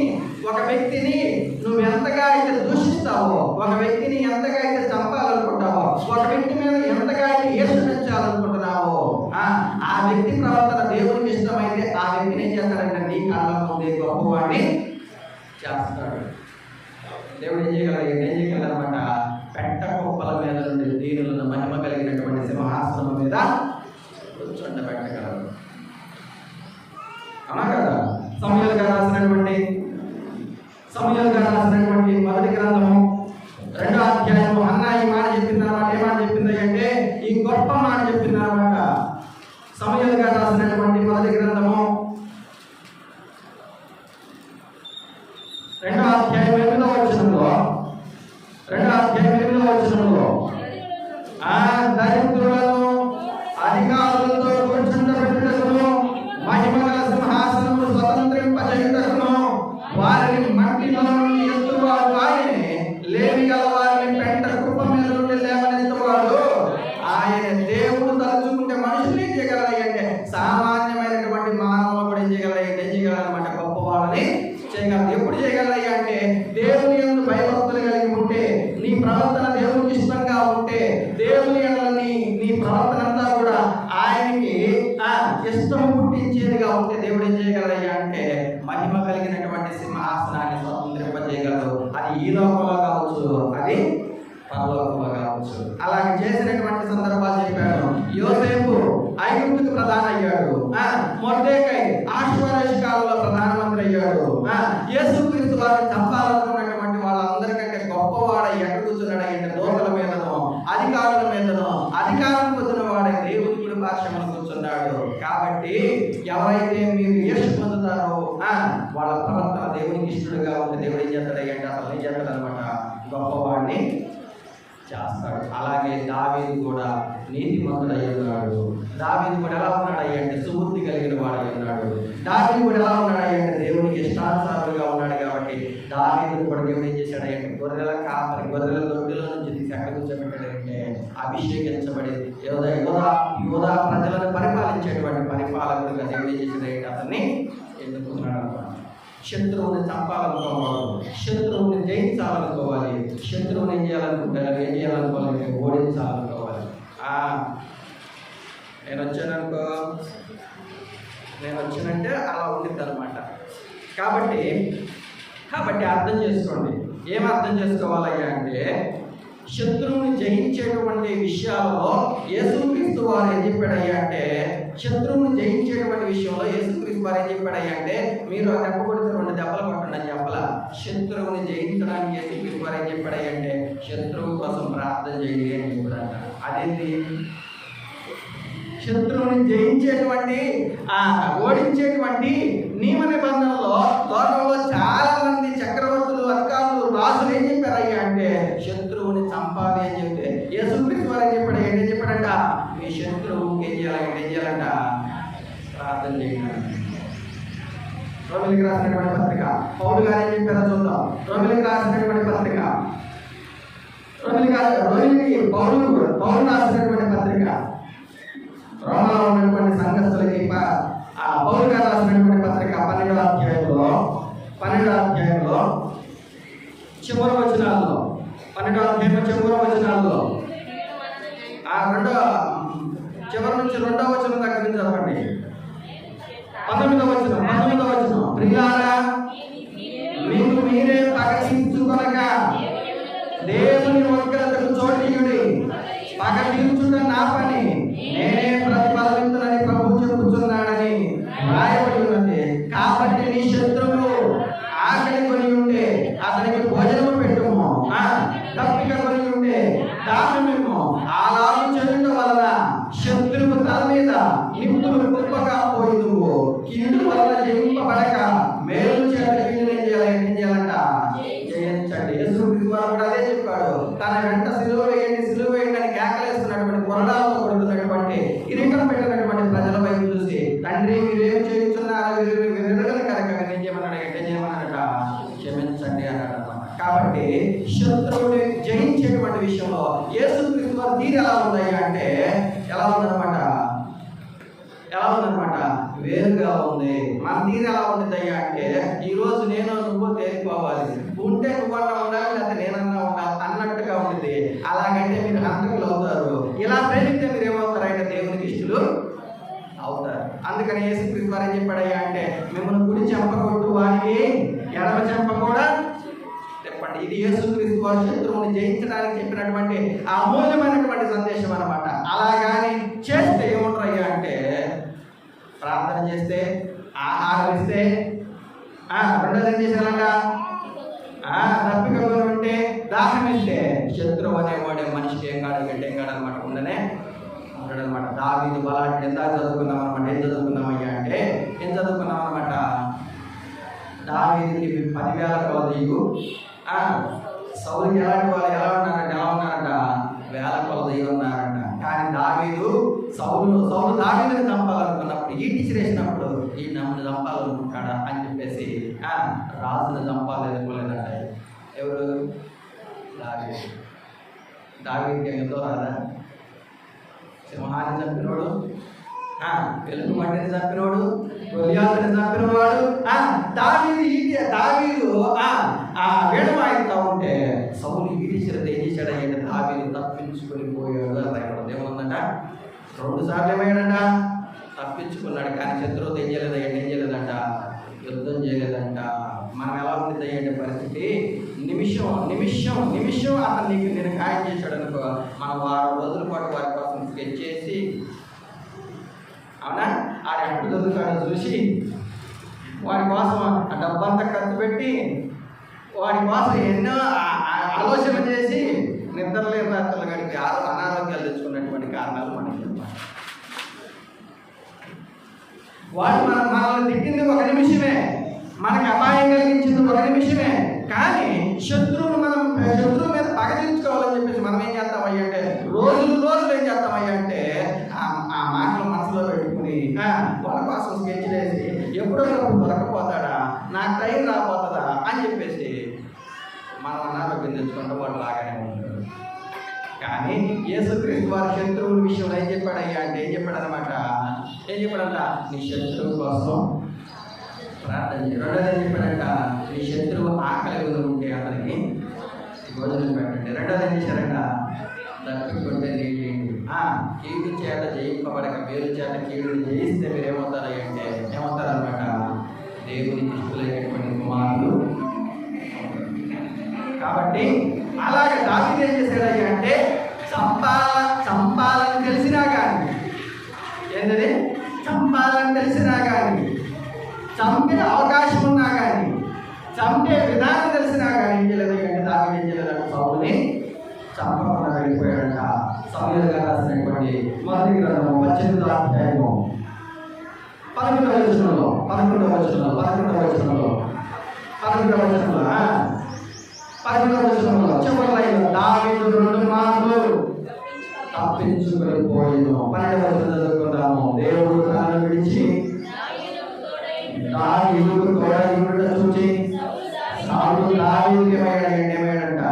ఒక వ్యక్తిని నువ్వు ఎంతగా అయితే దూషిస్తావో, ఒక వ్యక్తిని ఎంతగా అయితే చంపాలనుకుంటావో, ఒక వ్యక్తి మీద ఎంతగా అయితే ఏర్పడించాలనుకుంటున్నావో, ఆ వ్యక్తి ప్రవర్తన దేవునికి ఇష్టమైతే ఆ వ్యక్తిని ఏం చేస్తాడంటే నీ కళ్ళ ముందే గొప్పవాడిని చేస్తాడు. దేవుడు ఏం చేయగలరన్నమాట, పెట్ట కుప్పల మీద నుండి దీనులను మహిమ కలిగినటువంటి సింహాసనం మీద కూర్చోబెట్టగలరు. అవునా కదా? సమూయేలు గారు రాసినటువంటి మొదటి గ్రంథము 2వ అధ్యాయము అన్నా ఈ మాట చెప్పింది అన్నమాట. ఏ మాట చెప్పింది అంటే ఈ గొప్ప మాట చెప్పింది అన్నమాట. సమూయేలు గారు రాసినటువంటి మొదటి గ్రంథము 2వ అధ్యాయం 8వ వచనంలో దరిద్రులను అధికారులతో కూర్చుండబెట్టుటకును మహిమగల సింహాసనము స్వతంత్రింపజేయుటకును వారిని మట్టిలో నుండి ఎత్తువాడు ఆయనే, లేమి గల వారిని పెంట కుప్ప మీద నుండి లేవనెత్తువాడు ఆయన. దేవుడు తలుచుకుంటే మనుషులు ఏం చేయగలరంటే, సామాన్యమైనటువంటి మానవులు కూడా ఏం చేయగలరన్నమాట, గొప్ప వాళ్ళని చేయగలరు. ఎప్పుడు చేయగలరయ్యా అంటే దేవుని యందు భయభక్తులు కలిగి ఉంటే, నీ ప్రవర్తన దేవునికి ఇష్టంగా ఉంటే, దేవుని నీ ప్రవర్తన అంతా కూడా ఆయనకి ఇష్టం పుట్టించేదిగా ఉంటే దేవుడు ఏం చేయగలరయ్యా అంటే మహిమ కలిగినటువంటి సింహాసనాన్ని స్వతంత్రింపజేయగలరు. అది ఈ లోకంలో కావచ్చు, అది పరలోకంలో కావచ్చు. అలాగే చేసినటువంటి సందర్భాలు చెప్పాడు. యోసేపు ఐగుప్తుకు ప్రధాని అయ్యాడు. మొర్దెకై ఆశ్వరోషు కాలంలో ప్రధానమంత్రి అయ్యాడు. యేసుక్రీస్తు వారిని చంపాలనుకున్నటువంటి వాళ్ళందరికంటే గొప్పవాడై ఎక్కడ కూర్చున్నాడు అంటే దూతల మీదనో అధికారుల మీదనో అధికారం పొందిన వాడే దేవుని కుడి పార్శ్వమున కూర్చున్నాడు. కాబట్టి ఎవరైతే మీరు యేసు పొందుతారో వాళ్ళ ప్రవర్తన దేవునికి ఇష్టడుగా ఉంటే దేవుడు ఏం చేస్తాడు అంటే అతను ఏం చేస్తాడు అనమాట, గొప్పవాడిని చేస్తాడు. అలాగే దావీదు కూడా నీతిమంతుడై ఉన్నాడు. దావీదు కూడా ఎలా ఉన్నాడు అంటే సుబుద్ధి కలిగిన వాడై ఉన్నాడు. దావీదు కూడా ఎలా ఉన్నాడు అంటే దేవునికి ఇష్టానుసారుగా ఉన్నాడు. కాబట్టి దావీదు కూడా దేవుడు ఏం చేశాడు అంటే గొర్రెల కాపరి, గొర్రెల దొడ్డిలో నుంచి తీసి ఎక్కడ కూర్చోబెట్టాడంటే అభిషేకించబడి యోధా ప్రజలను పరిపాలించేటువంటి పరిపాలకుడిగా దేవుడు ఏం చేశాడు అంటే అతన్ని ఎన్నుకున్నాడు. శత్రువుని చంపాలనుకోవాలి, శత్రువుని జయించాలనుకోవాలి, శత్రువుని ఏం చేయాలనుకోవాలి, ఓడించాలనుకోవాలి. నేను వచ్చానంటే అలా ఉండిద్ది అనమాట. కాబట్టి అర్థం చేసుకోండి. ఏం అర్థం చేసుకోవాలయ్యా అంటే శత్రువుని జయించేటువంటి విషయాలలో యేసుక్రీస్తు వారు ఏం చెప్పాడయ్యా అంటే, శత్రువుని జయించేటువంటి విషయంలో యేసుక్రీస్తు వారు ఏం చెప్పాడయ్యా అంటే, మీరు దెబ్బకొడితే 2 దెబ్బలు కొట్టండి అని చెప్పలా. శత్రువుని జయించడానికి యేసుక్రీస్తు వారు ఏం చెప్పాడయ్యా అంటే శత్రువు కోసం ప్రార్థన చేయండి అని చెప్పాడంట. అదేంటి? శత్రువుని జయించేటువంటి ఓడించేటువంటి నియమ నిబంధనలో లోకంలో చాలా మంది చక్రవర్తులు, అధికారులు, రాజులు ఏం చెప్పారయ్యా అంటే శత్రువుని చంపాలి అని చెప్తే యేసుక్రీస్తు వారు ఏం చెప్పాడంట, మీ శత్రువుకి ఏం చేయాలంట, ప్రార్థన చేయాలి. రోమిలికి రాసినటువంటి పత్రిక పౌలు గారు ఏం చెప్పారో చూద్దాం. రోమిలికి రాసినటువంటి పత్రిక పౌలు రాసినటువంటి పత్రిక రోమాలో ఉన్నటువంటి సంఘస్థులకి పౌలు గారు రాసినటువంటి పత్రిక 12వ అధ్యాయంలో చివరి వచనాల్లో 12వ అధ్యాయంలో చివరి వచనాల్లో చివరి నుంచి 2వ వచనం దగ్గర నుంచి చదవండి. 19వ వచనం ప్రియులారా మీకు మీరే ప్రకటించుకొనక దేవుని ఉగ్రతకు చోటియుడి, పగ తీర్చుట నా పని, నేనే ప్రతిఫలించునని ప్రభువు చెప్పుచున్నాడని రాయబడి ఉన్నది. కాబట్టి నీ శత్రువు ఆకలి కొని ఉంటే అతనికి భోజనము పెట్టుము, దప్పిక కొని ఉంటే దాహమిమ్ము. అలాగూ చేయుట వలన శత్రువు తల మీద నిప్పులు కుప్పగా పోయిందువు. కీడు వలన జయింపబడక మేలు చేత కీడుని ఏం చేయాలంట, జయించండి. యేసుక్రీస్తు వారు కూడా అదే చెప్పాడు. తన వెంట సిలువ వేయండి అని కేకలేస్తున్నటువంటి కొరడాలతో కొడుతున్నటువంటి కిరీటం పెట్టినటువంటి ప్రజల వైపు చూసి, తండ్రి మీరేమి చేస్తున్నారు, కాబట్టి శత్రువుని జయించేటువంటి విషయంలో యేసుక్రీస్తు వారి తీరు ఎలా ఉందయ్యా అంటే ఎలా ఉందన్నమాట వేరుగా ఉంది. మన తీరు ఎలా ఉంటుందయ్యా అంటే ఈరోజు నేను నువ్వు తేలిపోవాలి, ఉంటే నువ్వన్నా ఉండాలి లేదా నేనన్నా ఉండాలి అన్నట్టుగా ఉంటుంది. అలాగంటే మీరు హంతకులు అవుతారు. ఇలా ప్రేమిస్తే మీరు ఏమవుతారంటే దేవునికి ఇష్టలు అవుతారు. అందుకని యేసుక్రీస్తు వారు ఏం చెప్పాడయ్యా అంటే మిమ్మల్ని కుడి చెంప కొట్టు వారికి ఎడమ చెంప కూడా చెప్పండి. ఇది యేసుక్రీస్తు వారు శత్రువుని జయించడానికి చెప్పినటువంటి అమూల్యమైనటువంటి సందేశం అన్నమాట. అలాగాని చేస్తే ఏముంటారయ్యా అంటే ప్రార్థన చేస్తే, ఆహారం ఇస్తే, రెండోది ఏం చేశారంట తప్పికలు ఉంటే, దాహం ఇస్తే శత్రువు అనేవాడే మనిషికి ఏం కాడు అనమాట ఉండనే ఉంటాడనమాట. దావీదు బలాన్ని ఎంత చదువుకున్నాం అనమాట. ఏం చదువుకున్నామయ్యా అంటే ఏం చదువుకున్నాం అనమాట. దావీదుకి 10,000 కొలదీయు, సౌలుకి ఎలా ఉన్నారంట 1,000 కొలదీయు ఉన్నారంట. కానీ దావీదు సౌలు దావీదుని చంపాలనుకున్నప్పుడు ఈటి చేసినప్పుడు ఈ నన్ను చంపాలనుకుంటాడా అని చెప్పేసి రాజును చంపాలనుకోలేదంట. ఎవరు? దావీదుకి ఎంతో రాదా? సింహాన్ని చంపినోడు, వెలుగు మట్టిని చంపినోడు, గొలియాతుని చంపినవాడు దావీదు వేడు వాయిస్తా ఉంటే సౌలు ఈడిచిరత ఏం చేశాడు అంటే దావీదు తప్పించుకొని పోయాడు. అలా ఏమనుందంట 2 సార్లు ఏమయ్యాడంట తప్పించుకున్నాడు. కానీ శత్రువుతో ఏం చేయలేదంట యుద్ధం చేయలేదంట. మనం ఎలా ఉంది అంటే పరిస్థితి నిమిషం అతను నేను ఖాయం చేశాడు అనుకో, మనం 6 రోజుల పాటు వారి కోసం స్కెచ్ చేసి అవునా ఆడ ఎప్పుడు దొరుకుతాడో చూసి వాడి కోసం ఆ డబ్బంతా ఖర్చు పెట్టి వాడి కోసం ఎన్నో ఆలోచన చేసి నిద్రలేని రాత్రులు గడిపి అనారోగ్యాలు తెచ్చుకున్నటువంటి కారణాలు మనకి. వాడు మనల్ని తిట్టింది 1 నిమిషమే, మనకి అపాయం కలిగించింది 1 నిమిషమే. కానీ శత్రువు మీద పగ తీర్చుకోవాలని చెప్పేసి మనం ఏం చేస్తామయ్యా అంటే రోజులు ఏం చేస్తామయ్యా అంటే ఆ మాటలు మనసులో పెట్టుకుని వాళ్ళ కోసం స్కెచ్ చేసి ఎప్పుడప్పుడు దొరకపోతాడా, నాకు టైం రాకపోతుందా అని చెప్పేసి మనం అనారోగ్యం తెచ్చుకుంటే వాడు లాగానే ఉంటాడు. కానీ యేసుక్రీస్తు వారి శత్రువుల విషయంలో ఏం చెప్పాడయ్యా అంటే ఏం చెప్పాడంట నీ శత్రువు కోసం ప్రార్థన చేయ. రెండోది ఏం చెప్పాడంట నీ శత్రువు ఆకలి ఉంటే అతనికి భోజనం పెట్టండి. రెండోది ఏం చేశారంట తప్పికొంటే కీడు చేత జయింపబడక మేలు చేత కీడుని జయిస్తే మీరు ఏమవుతారు అంటే ఏమవుతారనమాట దేవునికి ఇష్టమైనటువంటి కుమారులు. కాబట్టి అలాగే దావీదు ఏం చేశాడయ్యా అంటే చంపాలని తెలిసినా కానీ చంపే అవకాశం ఉన్నా కానీ చంపే విధానం తెలిసినా కానీ ఏం చేయలేదు అంటే దావీదు ఏం చేయలేదంటే సౌలుని చంపకుండా వెళ్ళిపోయాడంట. సమూయేలుగా రాసినటువంటి మొదటి గ్రంథము 18వ అధ్యాయము 11వ వచనంలో చివరిలో దావీదు 2 మార్లు తప్పించుకొని పోయింది. 12వ వచనం చదువుకుందాము. దేవుడు తనను విడిచి దావీదుకు తోడయుండుట చూచి సౌలు దావీదుకి ఏమయ్యాడంట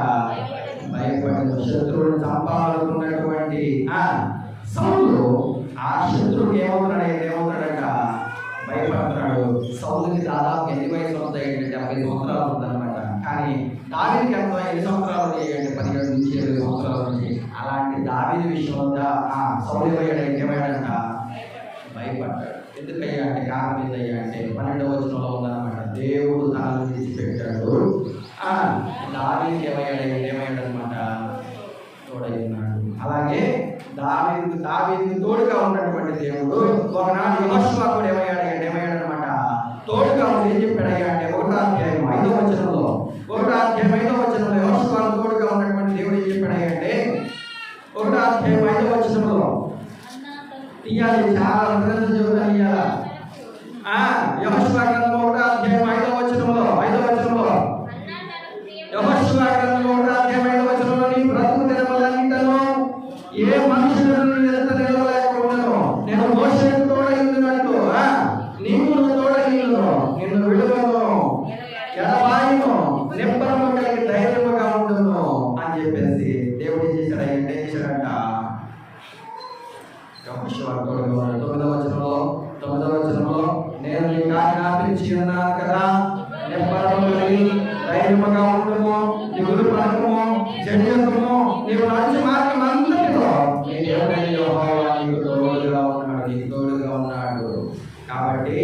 భయపడిన. శత్రువుని చంపాలనుకున్నటువంటి సౌలు ఆ శత్రువుకి ఏమవుతాడంట భయపడుతున్నాడు. సౌలుకి దాదాపు 8 వయసు అవుతాయంటే 70 సంవత్సరాలు ఉందన్నమాట. కానీ దావీదుకి ఎన్ని సంవత్సరాలు ఉన్నాయంటే 17 నుంచి 20 సంవత్సరాలు ఉంది. అలాంటి దావీదు విషయంలో సౌలు ఏమయ్యాడంట భయపడ్డాడు. ఎందుకయ్యా అంటే కారణం ఏంటయ్యా అంటే 12వ వచనంలో ఉందన్నమాట. దేవుడు తనను విడిచిపెట్టాడు. దావీదుకి ఏమయ్యాడనమాట తోడై ఉన్నాడు. అలాగే దావీదుకి తోడుగా ఉన్నటువంటి దేవుడు ఒకనాడు యెహోషువ కూడా ఏమయ్యాడనమాట తోడుగా ఉండి ఏం చెప్పాడయ్యా అంటే 1వ అధ్యాయం 5వ వచనంలో యెహోషువకు తోడుగా ఉన్నటువంటి దేవుడు ఏం చెప్పాడయ్యా అంటే 1వ అధ్యాయం 5వ వచనంలో తీయాలి. చాలా గ్రంథం చదువుతాను ఇయ్యాల. యెహోషువ గ్రంథం 1వ అధ్యాయం 5వ వచనంలో యెహోషువ గ్రంథం 1వ అధ్యాయం 5వ వచనంలో నీ బ్రతుకు దినములన్నిటిలో ఏ మనుషులను ఎదుట నిలవలేకపోతున్నాను, నేను మోషేకు తోడై ఉన్నట్టు నీకు తోడై నిన్ను విడువను, ఎడబాయును, నిబ్బరము కలిగి ధైర్యము ఆజ్ఞాపించి ఉన్నాను కదా, నెమ్మదము కలిగి ధైర్యముగా ఉండుము, దిగులు పడకము, చెడ్డము, నీవు నడిచే మార్గం అంతటిలో నీ దేవుడైన యెహోవా నీకు తోడుగా ఉన్నాడు, నీకు తోడుగా ఉన్నాడు. కాబట్టి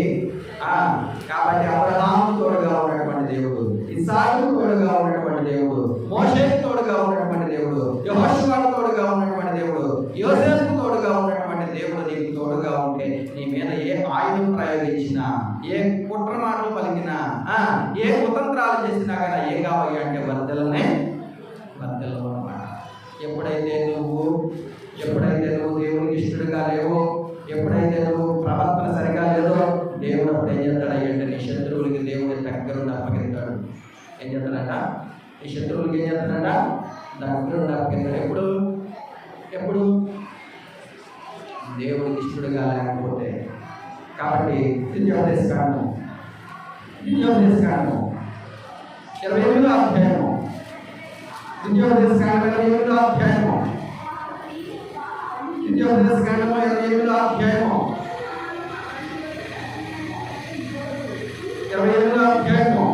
అబ్రహాము తోడుగా ఉన్నటువంటి దేవుడు, ఇస్సాకు తోడుగా ఉన్నటువంటి దేవుడు, మోషేకు తోడుగా ఉన్నటువంటి దేవుడు, యెహోషువకు తోడుగా ఉన్నటువంటి దేవుడు, యోసేపుకు తోడుగా ఉన్నటువంటి దేవుడు నీకు తోడుగా ఉంటే నీ మీద ఏ ఆయుధం ప్రయోగించినా, ఏ కుట్ర మాటలు పలికినా, ఏ కుతంత్రాలు చేసినా కానీ ఏం కావాలి అంటే వర్దలనే వర్దలు అన్నమాట. ఎప్పుడైతే నువ్వు దేవునికి ఇష్టడుగా లేవో, ఎప్పుడైతే నువ్వు ప్రవర్తన సరిగా లేదో, దేవుడు అప్పుడు ఏం చేస్తాడంటే నీ శత్రువులకి దేవుడి దగ్గరుండి అప్పగిస్తాడు. ఏం చేస్తాడంట? నీ శత్రువులకి ఏం చేస్తాడంట? దగ్గరుండి అప్పగిస్తాడు. ఎప్పుడు దేవుడికి ఇష్టడుగా లేకపోతే. కాబట్టి ద్వితీయోపదేశకాండము 28వ అధ్యాయము, ద్వితీయోపదేశకాండం 28వ అధ్యాయము, ద్వితీయోపదేశకాండము 28వ అధ్యాయము, 28వ అధ్యాయము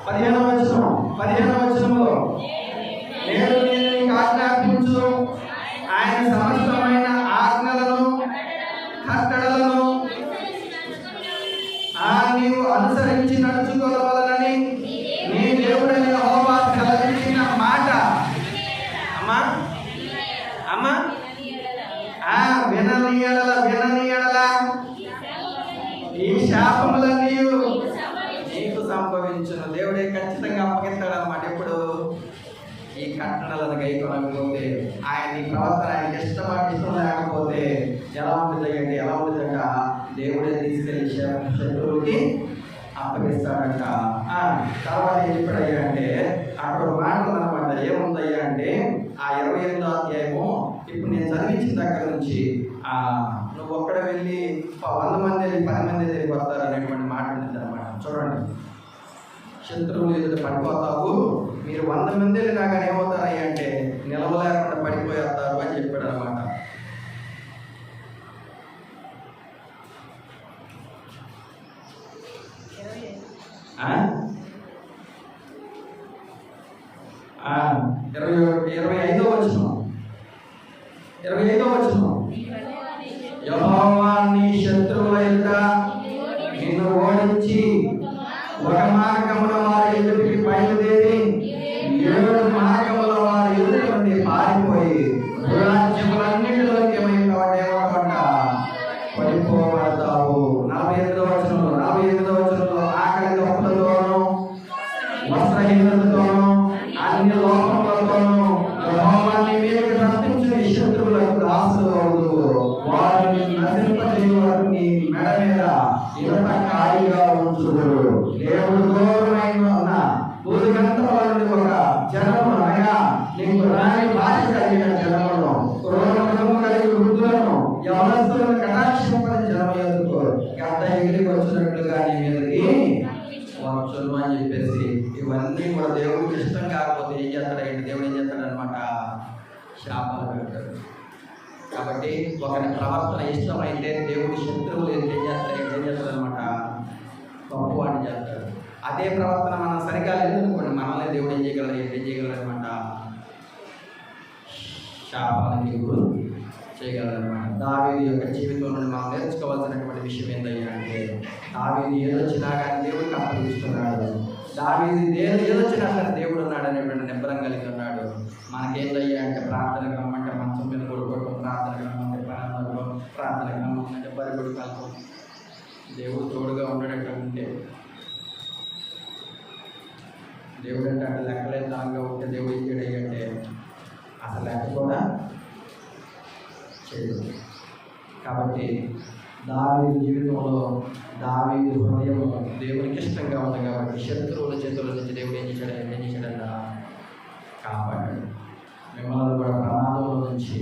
15వ వచనంలో నేను నీకు ఆజ్ఞాపించు ఆయన సమస్తమైన ఆజ్ఞలను కట్టడలను నీవు అనుసరించి నడుచుకోవాలని నీ దేవుడైన యెహోవా సెలవిచ్చిన మాట. అమ్మా వినని ఎడల ఈ శాపములన్నీ నీకు సంభవించును. దేవుడే ఖచ్చితంగా అప్పగిస్తాడు అన్నమాట. ఎప్పుడు ఈ కట్టడలను గైకొనకపోతే, ఆయన ఈ ప్రవర్తన ఆయనకి ఇష్టం లేకపోతే ఎలా ఉంటుందంట? దేవుడే తీసుకెళ్ళి శత్రువులకి అప్పగిస్తాడంట. తర్వాత ఏం చెప్పాడయ్యా అంటే అక్కడ మాటలు అనమాట. ఏముందయ్యా అంటే ఆ 28వ అధ్యాయము ఇప్పుడు నేను చదివించిన దగ్గర నుంచి నువ్వు ఒక్కడ వెళ్ళి 100 మంది 10 మంది తిరిగి వస్తారు అనేటువంటి మాట ఉంటుంది అనమాట. చూడండి, శత్రువులు ఎదుట పడిపోతావు, మీరు 100 మంది వెళ్ళినా కానీ ఏమవుతారయ్యా అంటే నిలవలేకుండా పడిపోయేస్తారు అని చెప్పాడు అనమాట. ఇరవై ఐదో వచనం యెహోవా నీ శత్రువుల ఎదుట నిన్ను ఓడించి ఒక మార్గమున వారి ఎదుటికి బయలుదేరి 7 మార్గముల వారి ఎదుటి నుండి పారిపోయి రాజ్యములన్నిటిలోకి ఏమైపోవట పడిపోబడతావు. 48వ వచనంలో ఆకలి దప్పులతోనూ వస్త్రహీనతతోనూ అన్ని లోపములతోనూ యెహోవా నీ మీదకి రప్పించిన శత్రువులకు దాసులు అవుదువు. వారు నిన్ను నశింపజేయు వరకు నీ మెడ మీద ఇనుప కాడిగా ఉంచుదురు. దేవుడు దూరమైన భూదిగంతముల నుండి ఒక జనము అనగా నీకు రాని భాష కలిగిన జనములను, క్రోధము కలిగి వృద్ధులను, యవనస్తులను కటాక్షింపని జనము ఎందుకు గద్ద ఎగిరికి వచ్చినట్లుగా నీ మీదకి వచ్చును అని చెప్పేసి ఇవన్నీ కూడా దేవుడికి ఇష్టం కాకపోతే ఏం చేస్తాడంటే దేవుడు ఏం చేస్తాడు అనమాట? శాపాలు పెడతాడు. కాబట్టి ఒకరి ప్రవర్తన ఇష్టమైతే దేవుడి శత్రువులు ఏం చేస్తాడనమాట? గొప్పవాడిని చేస్తాడు. అదే ప్రవర్తన మనం సరిగా లేదనుకోండి, మనల్ని దేవుడు ఏం చేయగలరు అనమాట? శాపానికి గురి చేయగలరనమాట. దావీదు యొక్క జీవితంలో మనం నేర్చుకోవాల్సినటువంటి విషయం ఏంటయ్యా అంటే దావీదు ఏదొచ్చినా కానీ దేవుడికి అప్పగిస్తున్నాడు. దావీదు ఏదొచ్చినా సరే దేవుడు ఉన్నాడు అనేటువంటి నిబ్బరం కలిగి ఉన్నాడు. మనకేందయ్యా అంటే ప్రార్థనకు రమ్మంటే మంచం మీద కొడుకోవడం, ప్రార్థనకు రమ్మంటే ప్రాణంలో, ప్రార్థనకు రమ్మంటే బరిగొడు కలపం. దేవుడు తోడుగా ఉండేటట్టు దేవుడు అంటే అక్కడ లెక్కలేదు దానిగా ఉంటే దేవుడు ఏం చేయడంటే అసలు లెక్క కూడా చేయదు. కాబట్టి దావీదు జీవితంలో దావీదు హృదయము దేవునికి ఇష్టంగా ఉంది కాబట్టి శత్రువుల చేతుల నుంచి దేవుడు ఏం చేశాడన్నా కాపాడాడు. మిమ్మల్ని కూడా ప్రమాదంలో నుంచి,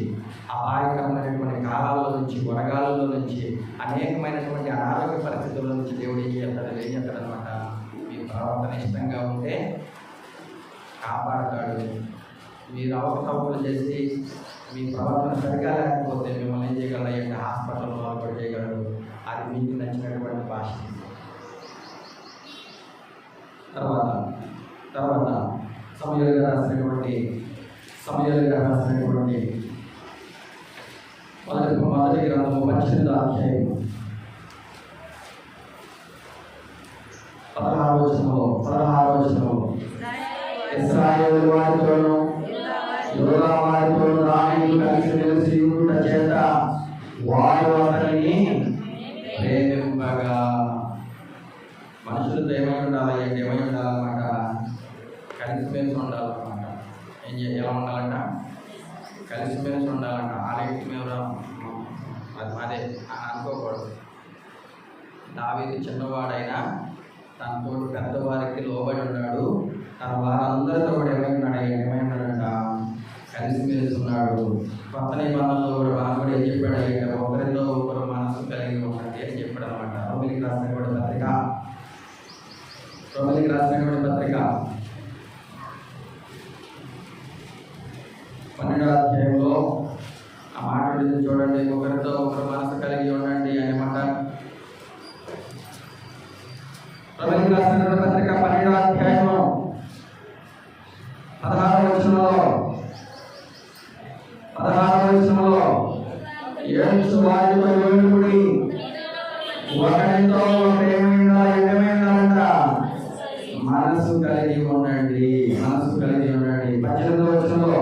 అపాయకరమైనటువంటి కాలాల నుంచి, వడగాలలో నుంచి, అనేకమైనటువంటి అనారోగ్య పరిస్థితుల నుంచి దేవుడు ఏం చేస్తాడనమాట? మీ ప్రవర్తన ఇష్టంగా ఉంటే కాపాడతాడు. మీరు అవకతవకలు చేసి మీ ప్రవర్తన సరిగా లేకపోతే మిమ్మల్ని ఏం చేయగలరు? హాస్పిటల్లో కూడా చేయగలరు. అది మీకు నచ్చినటువంటి భాష. తర్వాత సమూయేలు రాసినటువంటి మొదటి గ్రంథము 18వ అధ్యాయం 16వ వచనము ఇశ్రాయేలు వారితోనూ యూదా వారితోనూ దావీదు కలిసి ఉండుట చేత వారు అతనిని ప్రేమింపగా. మనుషులతో ఏమై ఉండాలి అంటే ఏమై ఉండాలన్నమాట, కలిసిమెలిసి ఉండాలన్నమాట. ఎలా ఉండాలంట, కలిసిమెలిసి ఉండాలంట. ఆలెక్కి మేము అది మాదే అని అనుకోకూడదు. దావీదు చిన్నవాడైనా తనతో పెద్దవారికి లోబడి ఉన్నాడు. తన వారందరితో కూడా ఏమై ఉన్నాడంట, కలిసిమెలిసి ఉన్నాడు. కొత్త నిబంధనలో కూడా మనం కూడా ఏం చెప్పాడు అంటే ఒకరితో ఒకరు మనసు కలిగి ఉండండి అని చెప్పాడు అనమాట. రోమిలికి రాసినటువంటి పత్రిక 12వ అధ్యాయంలో ఆ మాట చూడండి. ఒకరితో ఒకరు మనసు కలిగి ఉండండి అనే మాట. రోమిలికి రాసినటువంటి పత్రిక 12వ అధ్యాయము 16వ వచనంలో ఏడ్చు వారితో ఏడుకుడి, ఒకరితో ఏమైందంట, మనసు కలిగి ఉండండి. 18వ వచనంలో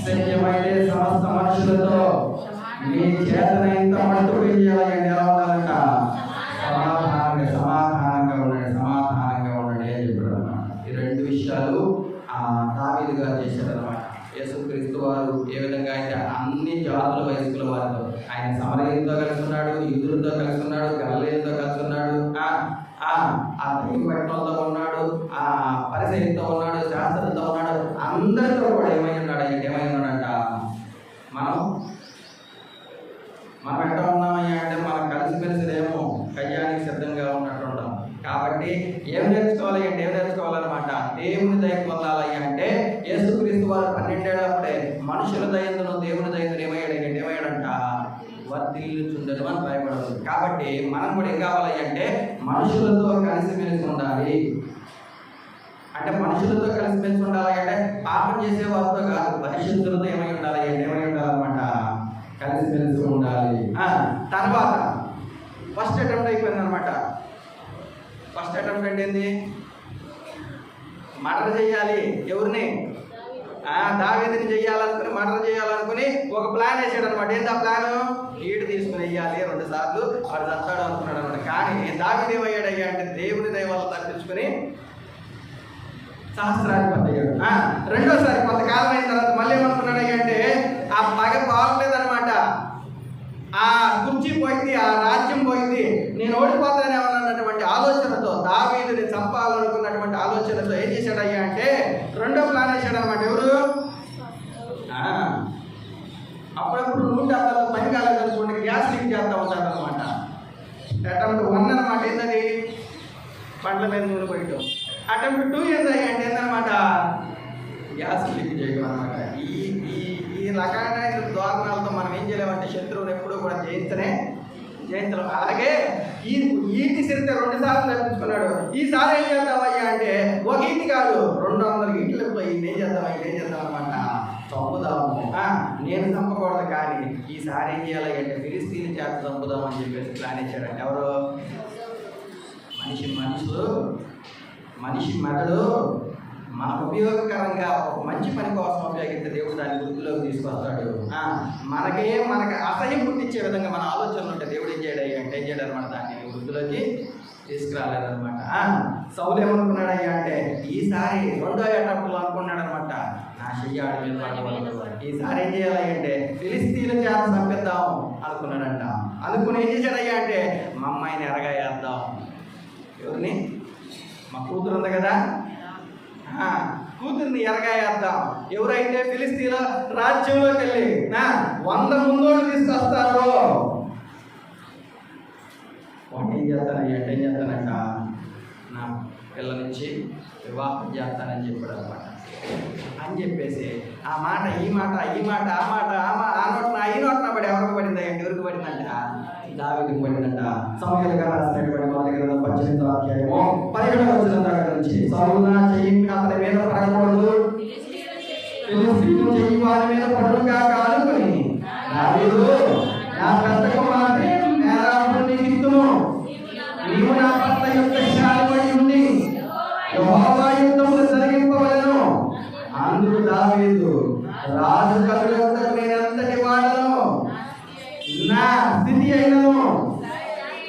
సత్యమైతే సమస్త మనుషులతో మీ చేతనైనంత మట్టుకు ఏం చేయాలంటే ఎలా ఉండాలంట, సమాధానంగా ఉండండి అని చెప్పాడు అన్నమాట. ఈ రెండు విషయాలు దావీదు గారు చేశారు అన్నమాట. యేసుక్రీస్తు వారు ఏ విధంగా అయితే అన్ని జాతుల వయస్కుల వారితో ఆయన సమరయులతో కలిసి ఉన్నాడు, యూదులతో కలిసి ఉన్నాడు, గలిలయతో కలిసి ఉన్నాడు, పట్టణంతో ఉన్నాడు, పరిసయ్యులతో ఉన్నాడు, శాస్త్రులతో ఉన్నాడు, అందరితో కూడా ఏమై ఉన్నాడంట. మనం ఎట్లా ఉన్నామయ్యా అంటే మనం కలిసిమెలిసిదేమో కయ్యానికి సిద్ధంగా ఉన్నట్టు ఉంటాం. కాబట్టి ఏం నేర్చుకోవాలన్నమాట, దేవుని దయ పొందాలయ్యా అంటే యేసుక్రీస్తు వారు 12 ఏళ్ళప్పుడే మనుషుల దయందును దేవుని దయందును ఏమయ్యాడంట, వర్ధిల్లుచుండెను అని భయపడదు. కాబట్టి మనం కూడా ఏం కావాలి అంటే మనుషులతో కలిసిమెలిసి ఉండాలి. అంటే మనుషులతో కలిసిమెలిసి ఉండాలి అంటే పాపం చేసే వారితో కాదు, పరిశుద్ధులతో ఏమై ఉండాలన్నమాట, కలిసిమెలిసి ఉండాలి. తర్వాత ఫస్ట్ అటెంప్ట్ అయిపోయింది అనమాట. ఫస్ట్ అటెంప్ట్ అంటే ఏంది, మర్డర్ చేయాలి. ఎవరిని, దావీదుని చేయాలనుకుని, మర్డర్ చేయాలనుకుని ఒక ప్లాన్ వేసాడు అనమాట. ఏంటి ఆ ప్లాన్, ఈడు తీసుకుని వెయ్యాలి 2 సార్లు వాడు చస్తాడు అనుకున్నాడు అనమాట. కానీ దావీదు ఏమయ్యాడయ్యా అంటే దేవుని దయ వల్ల తప్పించుకొని సహస్రాధిపతి అయ్యాడు. రెండోసారి కొంతకాలం అయిన తర్వాత మళ్ళీ ఏమనుకున్నాడయ్యా అంటే ఆ పగ బాగలేదనమాట. ఆ కుర్చీ పోయింది, ఆ రాజ్యం పోయింది, నేను ఓడిపోతానేమన్నటువంటి ఆలోచనతో, దావీదుని చంపాలనుకున్నటువంటి ఆలోచనతో ఏం చేశాడయ్యా అంటే రెండో ప్లాన్ వేసాడు అనమాట. ఎవరు, అప్పుడప్పుడు 170 పని కాలేదనుకోండి గ్యాస్ లీక్ చేస్తూ ఉంటాడు అనమాట. అటెంప్ట్ 1 అనమాట. ఏంటది, పండ్ల మీద నూనె పోయటం. అటెంప్ట్ 2 ఏంటయ్యా అంటే ఏంటనమాట, గ్యాస్ లీక్ చేయడం అనమాట. ఈ రకమైన ధోరణాలతో మనం ఏం చేయలేమంటే శత్రువుని ఎప్పుడూ కూడా జయించలేం. అలాగే ఈటి సిరితే 2 సార్లు తప్పించుకున్నాడు. ఈసారి ఏం చేద్దామయ్యా అంటే ఒక ఈటి కాదు 200 ఈట్లతో ఏం చేద్దాం అనమాట, చంపుదాము. నేను చంపకూడదు, కానీ ఈసారి ఏం చేయాలి అంటే ఫిలిస్తీన్ చేత చంపుదాం అని చెప్పేసి ప్లాన్ ఇచ్చాడంటే ఎవరు, మనిషి మెదడు మనకు ఉపయోగకరంగా ఒక మంచి పని కోసం ఉపయోగిస్తే దేవుడు దాన్ని వృద్ధిలోకి తీసుకొస్తాడు. మనకు అసహ్యం పుట్టించే విధంగా మన ఆలోచనలు ఉంటే దేవుడు ఏం చేయడు అనమాట, దాన్ని వృద్ధిలోకి తీసుకురాలేదనమాట. సౌలు ఏమనుకున్నాడయ్యా అంటే ఈసారి 2వ అటెంప్ట్లో అనుకున్నాడు అనమాట, నా చెయ్యాడు మీద ఈసారి ఏం చేయాలి అంటే ఫిలిస్తీన్ల చేత చంపేద్దాం అనుకున్నాడంట. అనుకుని ఏం చేశాడయ్యా అంటే మా అమ్మాయిని ఎరగేద్దాం. ఎవరిని, మా కూతురు ఉంది కదా, కూతుర్ని ఎరగేద్దాం. ఎవరైతే ఫిలిస్తీన్ల రాజ్యంలోకి వెళ్ళి 100 ముందోళ్ళు తీసుకొస్తారో వాడు ఏం చేస్తానంట, నా పిల్లనిచ్చి వివాహం చేస్తానని చెప్పాడు అనమాట. అని చెప్పేసి ఆ మాట ఈ మాట ఈ మాట ఆ మాట ఆ నోట్న ఈ నోట్న పడి ఎవరికి పడిందా? ఎవరికి పడిందంట? దావీదుకు పడిందంట. సమూయేలుగా రాసినటువంటి మొదటి గ్రంథం 18వ అధ్యాయము 17వ వచనం దాకా నుంచి, సౌలు నా చెయ్యి అతని మీద పడకూడదు, ఫిలిష్తీయుల చెయ్యి వారి మీద పడుగా కానుకొని, దావీదు నా పెద్ద కుమారుని మేరాపును నీకు ఇత్తును, నీవు నా భర్త యొక్క శాలువై ఉండి యెహోవా యుద్ధములు జరిగింపవలెను. అందుకు దావీదు, రాజు కలుగుటకు నేనెంతటి వాడను, నా స్థితి అయినను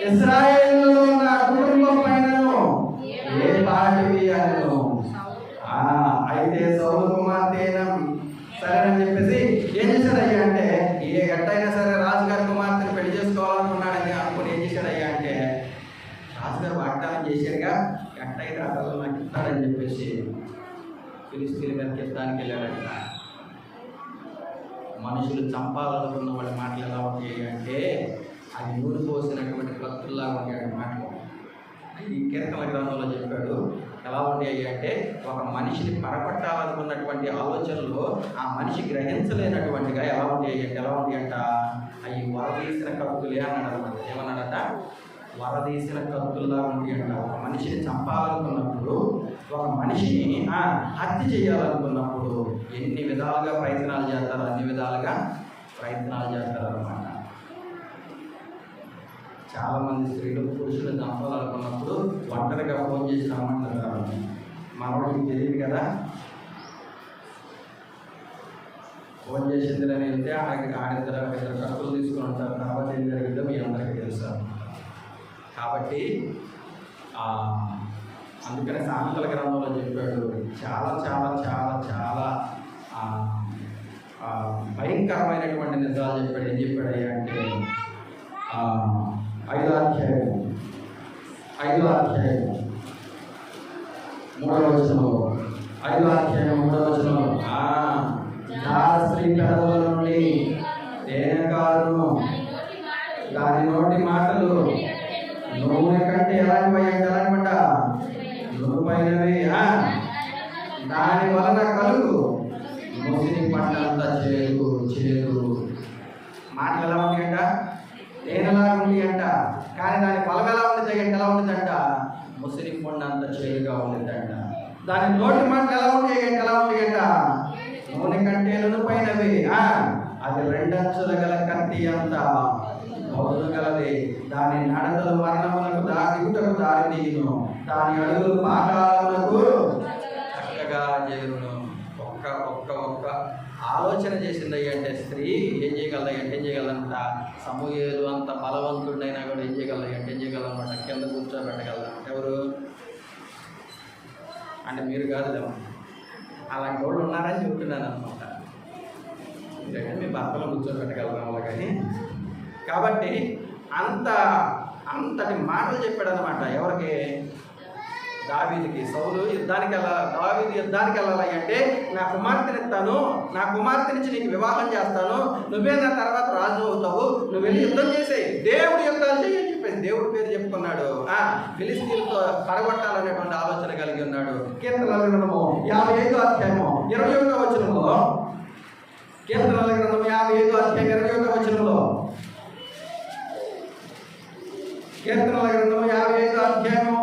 ఇశ్రాయేలులో నా కుటుంబం పైనను ఏ పాటివి అనను. అయితే సౌలు కుమార్తె సరేనని చెప్పేసి ఏం చేశాడయ్యా అంటే, ఏ ఎట్టయినా సరే రాజుగారి కుమార్తెను పెళ్లి చేసుకోవాలనుకున్నాడని అనుకుని ఏం చేశాడయ్యా అంటే, రాజుగారు వాగ్దానం చేశారుగా ఎట్టయినా అతను నాకు ఇస్తాడని చెప్పేసి ఫిలిష్తీయుల మీదకి యుద్ధానికి వెళ్ళాడంట. మనుషులు చంపాలనుకున్న వాళ్ళ మాటలు ఎలా ఉంటాయి అంటే, అది నూనె పోసినటువంటి కత్తుల్లాగా ఉంటాయి మాటలు. ఈ కీర్తన గ్రంథంలో చెప్పాడు ఎలా ఉంటాయి అంటే, ఒక మనిషిని పరపట్టాలనుకున్నటువంటి ఆలోచనలు ఆ మనిషి గ్రహించలేనటువంటిగా ఎలా ఉంటాయంట, అవి వరదీసిన కత్తులే అన్నాడు అనమాట. ఏమన్నాడట? వరదీసిన కత్తుల్లా ఉంటాయంట. ఒక మనిషిని చంపాలనుకున్నప్పుడు, ఒక మనిషిని హత్య చేయాలనుకున్నప్పుడు ఎన్ని విధాలుగా ప్రయత్నాలు చేస్తారో అన్ని విధాలుగా ప్రయత్నాలు చేస్తారన్నమాట. చాలామంది స్త్రీలు పురుషులు చంపాలనుకున్నప్పుడు ఒంటరిగా ఫోన్ చేసి రమ్మంటారు. మనోడికి తెలియదు కదా, ఫోన్ చేసిందని వెళ్తే ఆడిద్దరు కత్తులు తీసుకుని ఉంటారు. కాబట్టి ఏం జరిగిందో మీ అందరికీ తెలుసు. కాబట్టి అందుకనే సామెతల గ్రంథంలో చెప్పాడు, చాలా చాలా చాలా చాలా భయంకరమైనటువంటి నిజాలు చెప్పాడు. ఏం చెప్పాడయ్యా అంటే, 5వ అధ్యాయం 3వ వచనంలో 5వ అధ్యాయం 3వ వచనంలో, స్త్రీ పెదవుల నుండి తేనె కారును, దాని నోటి మాటలు నూనె కంటే ఎలాంటివంట, నూనెపైనవి, దాని వలన కలుగు ముసిరి పంటంతా చేదు. మాటలు ఎలా ఉంటాయంట? తేనెలాగా ఉంటాయంట. కానీ దాని ఫలం ఎలా ఉంటుంది అంటే, ఎలా ఉంటుందంట? ముసిరి పండు అంత చేదుగా ఉంటుందంట. దాని నోటి మాటలు ఎలా ఉంటాయంట? నూనె కంటే నూనెపైనవి, అది 2 అంచుల గల కత్తి అంత మౌజు గలది. దాని నడతలు మరణమునకు దిగుటకు దారి తీయును, దాని అడుగులు పాతాళమునకు చక్కగా చేరును. ఒక్క ఆలోచన చేసింది అంటే, స్త్రీ ఏం చేయగలదంట? సమూయేలు అంత బలవంతుడైనా కూడా ఏం చేయగలదన్నమాట, కింద కూర్చోబెట్టగలదంట. ఎవరు అంటే మీరు కాదు, అలాంటి వాళ్ళు ఉన్నారని చెప్తున్నాను అనమాట. మీ భర్తలో కూర్చోబెట్టగలరు కానీ. కాబట్టి అంతటి మాటలు చెప్పాడు అనమాట. ఎవరికి? దావీదుకి. సౌలు దావీదు యుద్ధానికి వెళ్ళాలి అంటే, నా కుమార్తెని ఇస్తాను, నా కుమార్తెనిచ్చి నీకు వివాహం చేస్తాను, నువ్వే నా తర్వాత రాజు అవుతావు, నువ్వు వెళ్ళి యుద్ధం చేసేయి, దేవుడు యుద్ధాలు చేయని చెప్పేసి దేవుడి పేరు చెప్పుకున్నాడు. ఫిలిష్తీయులతో పడగొట్టాలనేటువంటి ఆలోచన కలిగి ఉన్నాడు. కీర్తనల గ్రంథము 55వ అధ్యాయము 21వ వచనంలో, కీర్తనల గ్రంథము 55వ అధ్యాయం 21వ వచనంలో, కీర్తనల గ్రంథము 55వ అధ్యాయము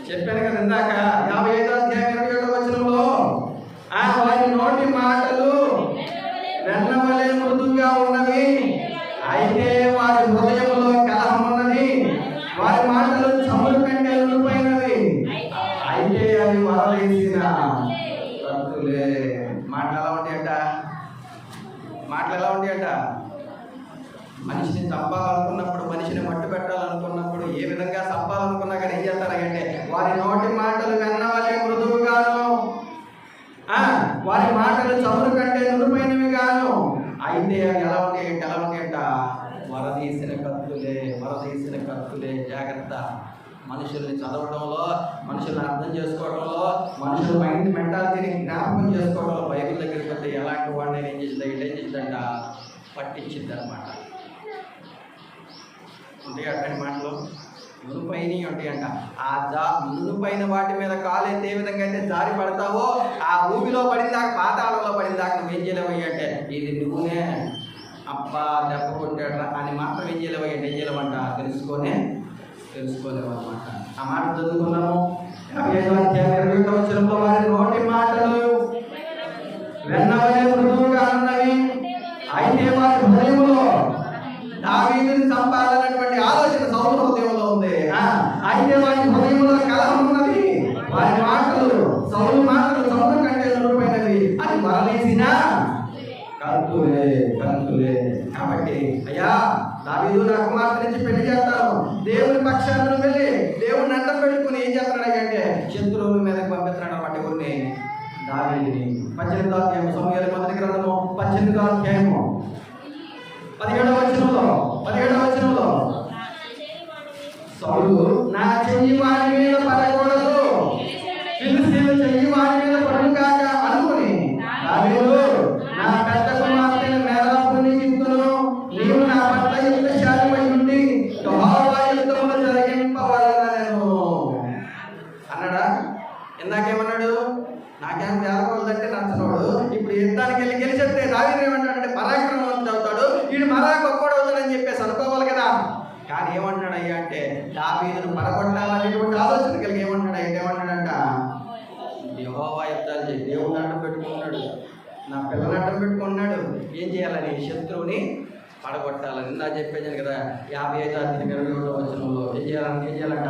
చెప్పాను కదా ఇందాక, 55వ అధ్యాయం 27వ వచనంలో, వారి నోటి మాటలు వెన్నవలే మృదువుగా ఉన్నవి, అయితే వారి హృదయంలో కలహం ఉన్నది, వారి మాటలు చమురు కంటే నునుపైనవి, అయితే అవి వరలేసిన కత్తులే. మాటలు ఎలా ఉంటాయట? మనిషిని చంపాలనుకున్నప్పుడు, మనిషిని మట్టు పెట్టాలనుకున్నప్పుడు, ఏ విధంగా చంపాలనుకున్నా కానీ ఏం చేస్తారంటే, వారి నోటి మాటలు వెన్నవలే మృదువుగాను, వారి మాటలు చమురు కంటే నునుపైనవి గాను, అయితే అవి ఎలా ఉంటాయంట? వరదీసిన కత్తులే. జాగ్రత్త. మనుషుల్ని చదవడంలో, మనుషుల్ని అర్థం చేసుకోవడంలో, మనుషుల మైండ్ మెంటాలిటీని జ్ఞాపకం చేసుకోవడంలో బైబిల్ దగ్గరికి వస్తే ఎలాంటి వాడిని ఏం చేసిందంట? పట్టించింది అనమాట. ఉంటాయి అట్లాంటి మాటలు. నునుపైన ఉంటాయి అంట. నునుపైన వాటి మీద కాలు అయితే ఏ విధంగా అయితే జారి పడతావో, ఆ ఊపిలో పడిందాక, పాతాళంలో పడిందాక నువ్వేం చేయలేవయ్య అంటే, ఇది నువ్వునే అబ్బా దెబ్బ కొట్టాడరా అని మాత్రం ఏం చేయలేవయ్య అంటే, ఏం చేయలేమంట తెలుసుకోలేవు అనమాట. ఆ మాట చదువుకున్నాము. 25వ వారి నోటి మాటలు వెన్నవలే మృదువుగా ఉన్నవి, అయితే వారి హృదయంలో దావీదుని చంపాలన్నటువంటి ఆలోచన సౌలు హృదయంలో ఉంది. అయితే వారి హృదయంలో కలహం ఉన్నది, వారి మాటలు సౌలు మాటలు సౌలు కంటే నురుపైనవి, అది వరలేసిన కంతులే. కాబట్టి అయ్యా దావీదు నా కుమార్తె నుంచి పెళ్లి చేస్తాను, దేవుని పక్షాలను వెళ్ళి దేవుడిని అడ్డం పెట్టుకుని ఏం చేస్తున్నాడు అంటే శత్రువుల మీదకి పంపిస్తున్నాడు అన్నమాట. ఎవరిని? దావీదుని. 18వ అధ్యాయం సమూయేలు మొదటి గ్రంథము 18వ అధ్యాయము 17వ వచనంలో సౌలు నా చెయ్యి వారి మీద పడకూడదు, ఫిలిష్తీయుల చెయ్యి వారి మీద పడును కాక అనుకుని దావీదు నా పెద్ద కుమార్తెను మేరాబుని ఇస్తును, నీవు నా పట్ల యుద్ధశాలిపై ఉండి యెహోవా యుద్ధమును జరిగింపవలెను అన్నాడా? ఇందాకేమన్నాడు? నాకేం వేలకూడదంటే నచ్చనోడు, ఇప్పుడు యుద్ధానికి వెళ్ళి గెలిచేస్తే దావీదు ఏమంటాడంటే పరాక్రమవంతుడు అవుతాడు, వీడు మరా గొప్పడు అవుతాడని చెప్పేసి అనుకోవాలి కదా. కానీ ఏమంటున్నాడు అయ్యా అంటే దావీదును పడగొట్టాలనేటువంటి ఆలోచన కలిగి ఏమంటున్నాడు అంటే, ఏమంటున్నాడంట యెహోవా యుద్ధాలు చేయి, దేవుని అడ్డం పెట్టుకున్నాడు, నా పిల్లలు అడ్డం పెట్టుకున్నాడు, ఏం చేయాలని? శత్రువుని పడగొట్టాలని. ఇందా చెప్పేదాను కదా 55వ అధ్యాయం 27వ వచనంలో ఏం చేయాలంట?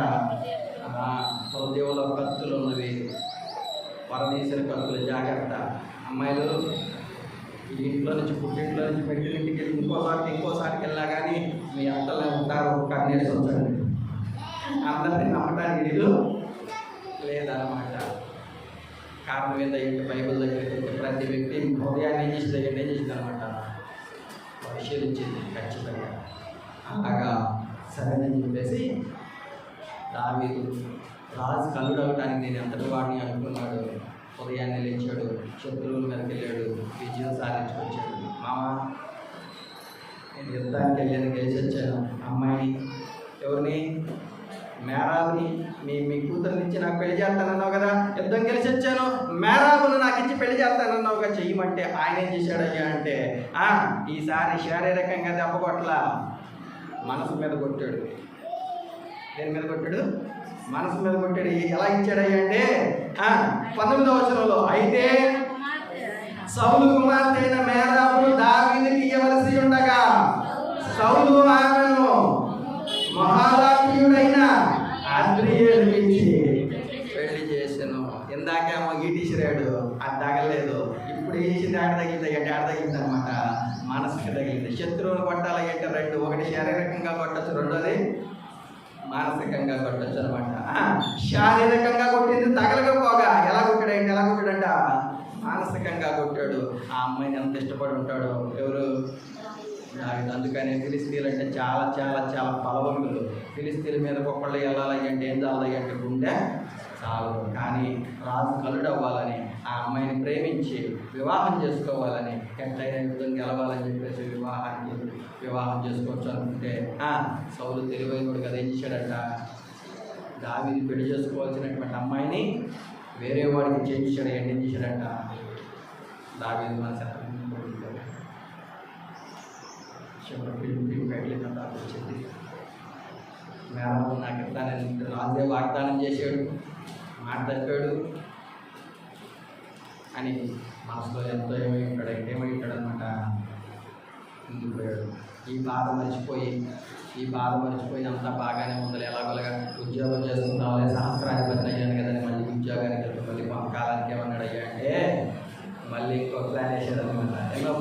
హృదయంలో కత్తులు ఉన్నవి, వరదీసిన కత్తులు, జాగ్రత్త. అమ్మాయిలు ఇంట్లో నుంచి పుట్టింట్లో నుంచి పెట్టిన ఇంటికి వెళ్ళి ఇంకోసారికి వెళ్ళా కానీ మీ అత్తలే ఉంటారు, కన్నేసి ఉంచండి. అందరినీ నమ్మటానికి వీలు లేదన్నమాట. కారణం ఏంటంటే బైబిల్ దగ్గరికి ప్రతి వ్యక్తి హృదయాన్ని ఏం చేసింది అనమాట, పరిశీలించింది ఖచ్చితంగా. అలాగా సరేనని చెప్పేసి దావీదు రాజు కలుడు అవడానికి నేను ఎంతటి వాడిని అనుకున్నాడు. ఉదయాన్నే లేచాడు, శత్రువుల మీదకి వెళ్ళాడు, విజయం సాధించుకొచ్చాడు. మామ నేను యుద్ధానికి వెళ్ళాను, గెలిచి వచ్చాను. అమ్మాయిని ఎవరిని? మేరాబుని మీ కూతురు నుంచి నాకు పెళ్లి చేస్తానన్నావు కదా, యుద్ధం గెలిచి వచ్చాను, మేరాబును నాకు ఇచ్చి పెళ్లి చేస్తానన్నావుగా, చెయ్యమంటే ఆయన ఏం చేశాడయ్యా అంటే ఈసారి శారీరకంగా దెబ్బ కొట్ల, మనసు మీద కొట్టాడు. దేని మీద కొట్టాడు? మనసు మీద కొట్టాడు. ఎలా ఇచ్చాడయ్యా అంటే 19వ వచనంలో అయితే సౌలు కుమార్తె అయిన మేరాబును దావీదుకి ఇవ్వవలసి ఉండగా సౌలు ఆమెను మహారాజుడైన అద్రియేలుకి ఇచ్చి పెళ్లి చేశాను. ఇందాకేమో ఈటీసిరాడు, అది తగలేదు. ఇప్పుడు వేసింది ఆడ తగిలింది అంటే ఆడ తగిలింది అనమాట, మనసుకి తగిలింది. శత్రువులు కొట్టాలి అంటే రెండు, ఒకటి శారీరకంగా కొట్టచ్చు, రెండోది మానసికంగా కొట్టచ్చు అనమాట. శారీరకంగా కొట్టింది తగలకపోగా ఎలా కొట్టాడంట మానసికంగా కొట్టాడు. ఆ అమ్మాయిని ఎంత ఇష్టపడి ఉంటాడు ఎవరు? దావీదు. అందుకని ఫిలిష్తీయులు అంటే చాలా చాలా చాలా బలవంతులు. ఫిలిష్తీయుల మీద ఒక్కళ్ళు వెళ్ళాలి అంటే ఏం చాలయ్యి అంటే గుండె చాలదు. కానీ రాజు కలుడు అవ్వాలని, ఆ అమ్మాయిని ప్రేమించి వివాహం చేసుకోవాలని, ఎట్లయినా యుద్ధం గెలవాలని చెప్పేసి వివాహం చేసుకోవచ్చు అనుకుంటే సౌలు తెలివైనడు కదా, ఏం చేశాడంట దావీదు పెళ్లి చేసుకోవాల్సినటువంటి అమ్మాయిని వేరే వాడికి చేయించాడు. ఏం చేశాడంట దావీదు మన వచ్చింది. మేరాబు నాకు ఇస్తానని రాజే వాగ్దానం చేశాడు, మాట తప్పాడు అని మనసులో ఎంతో ఏమై ఉంటాడు అనమాట. ఉండిపోయాడు. ఈ బాధ మర్చిపోయి అంతా బాగానే ఉండాలి, ఎలాగోలాగా ఉద్యోగం చేస్తున్నావు, సహస్రాధిపతి అయ్యాను కదని మళ్ళీ ఉద్యోగానికి వెళ్తే మళ్ళీ కొంతకాలానికి ఏమన్నాడు అయ్యా అంటే మళ్ళీ ఇంకో ప్లాన్ వేసాడు అనమాట. ఎన్నో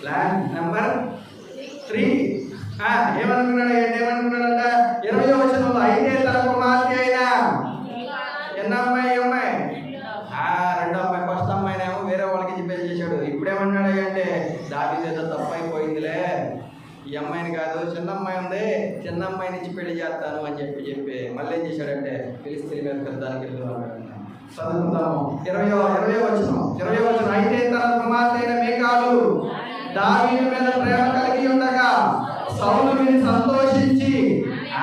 ప్లాన్ నెంబర్ 3. ఏమనుకున్నాడంట 20వ వచనంలో అయితే తన కుమార్తె అయినా రెండో అమ్మాయి, ఫస్ట్ అమ్మాయినేమో వేరే వాళ్ళకి పెళ్లి చేశాడు. ఇప్పుడేమన్నాడు అంటే దావీదు ఏదో తప్పైపోయిందిలే, ఈ అమ్మాయిని కాదు చిన్న అమ్మాయి ఉంది, చిన్న అమ్మాయి నుంచి పెళ్లి చేస్తాను అని చెప్పి మళ్ళీ ఏం చేశాడంటే ఫిలిష్తీయుల మీద పెద్దానికి వెళ్ళి చదువుకుందాము. 20వ వచనం అయితే తన కుమార్తె అయిన మీకాలు దావీదు మీద ప్రేమ కలిగి ఉండగా సౌలు విని సంతోషించి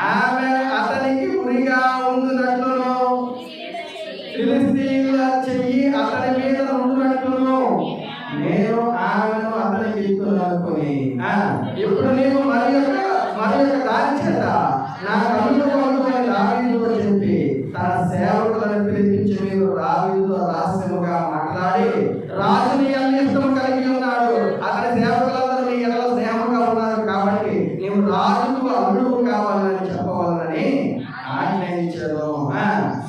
ఆమె అతనికి ఉరిగా ఉండునట్లును, ఫిలిష్తీయుల చెయ్యి అతని మీద ఉండునట్లును నేను ఆమెను అతనికి ఇస్తున్నానుకుని, ఇప్పుడు నీవు మరి యొక్క దాని చేత నా కన్నులు కొనుక్కొని దావీదుతో చెప్పి తన సేవకులను పిలిపించి, మీరు దావీదుతో రహస్యముగా మాట్లాడి రాజుని ఇష్టం కలిగి ఉన్నాడు, అతని సేవకులందరూ నీ ఎడల స్నేహంగా ఉన్నారు కాబట్టి నీవు రాజుకు అల్లుడు కావాలని చెప్పవాలని ఆజ్ఞయించాడు.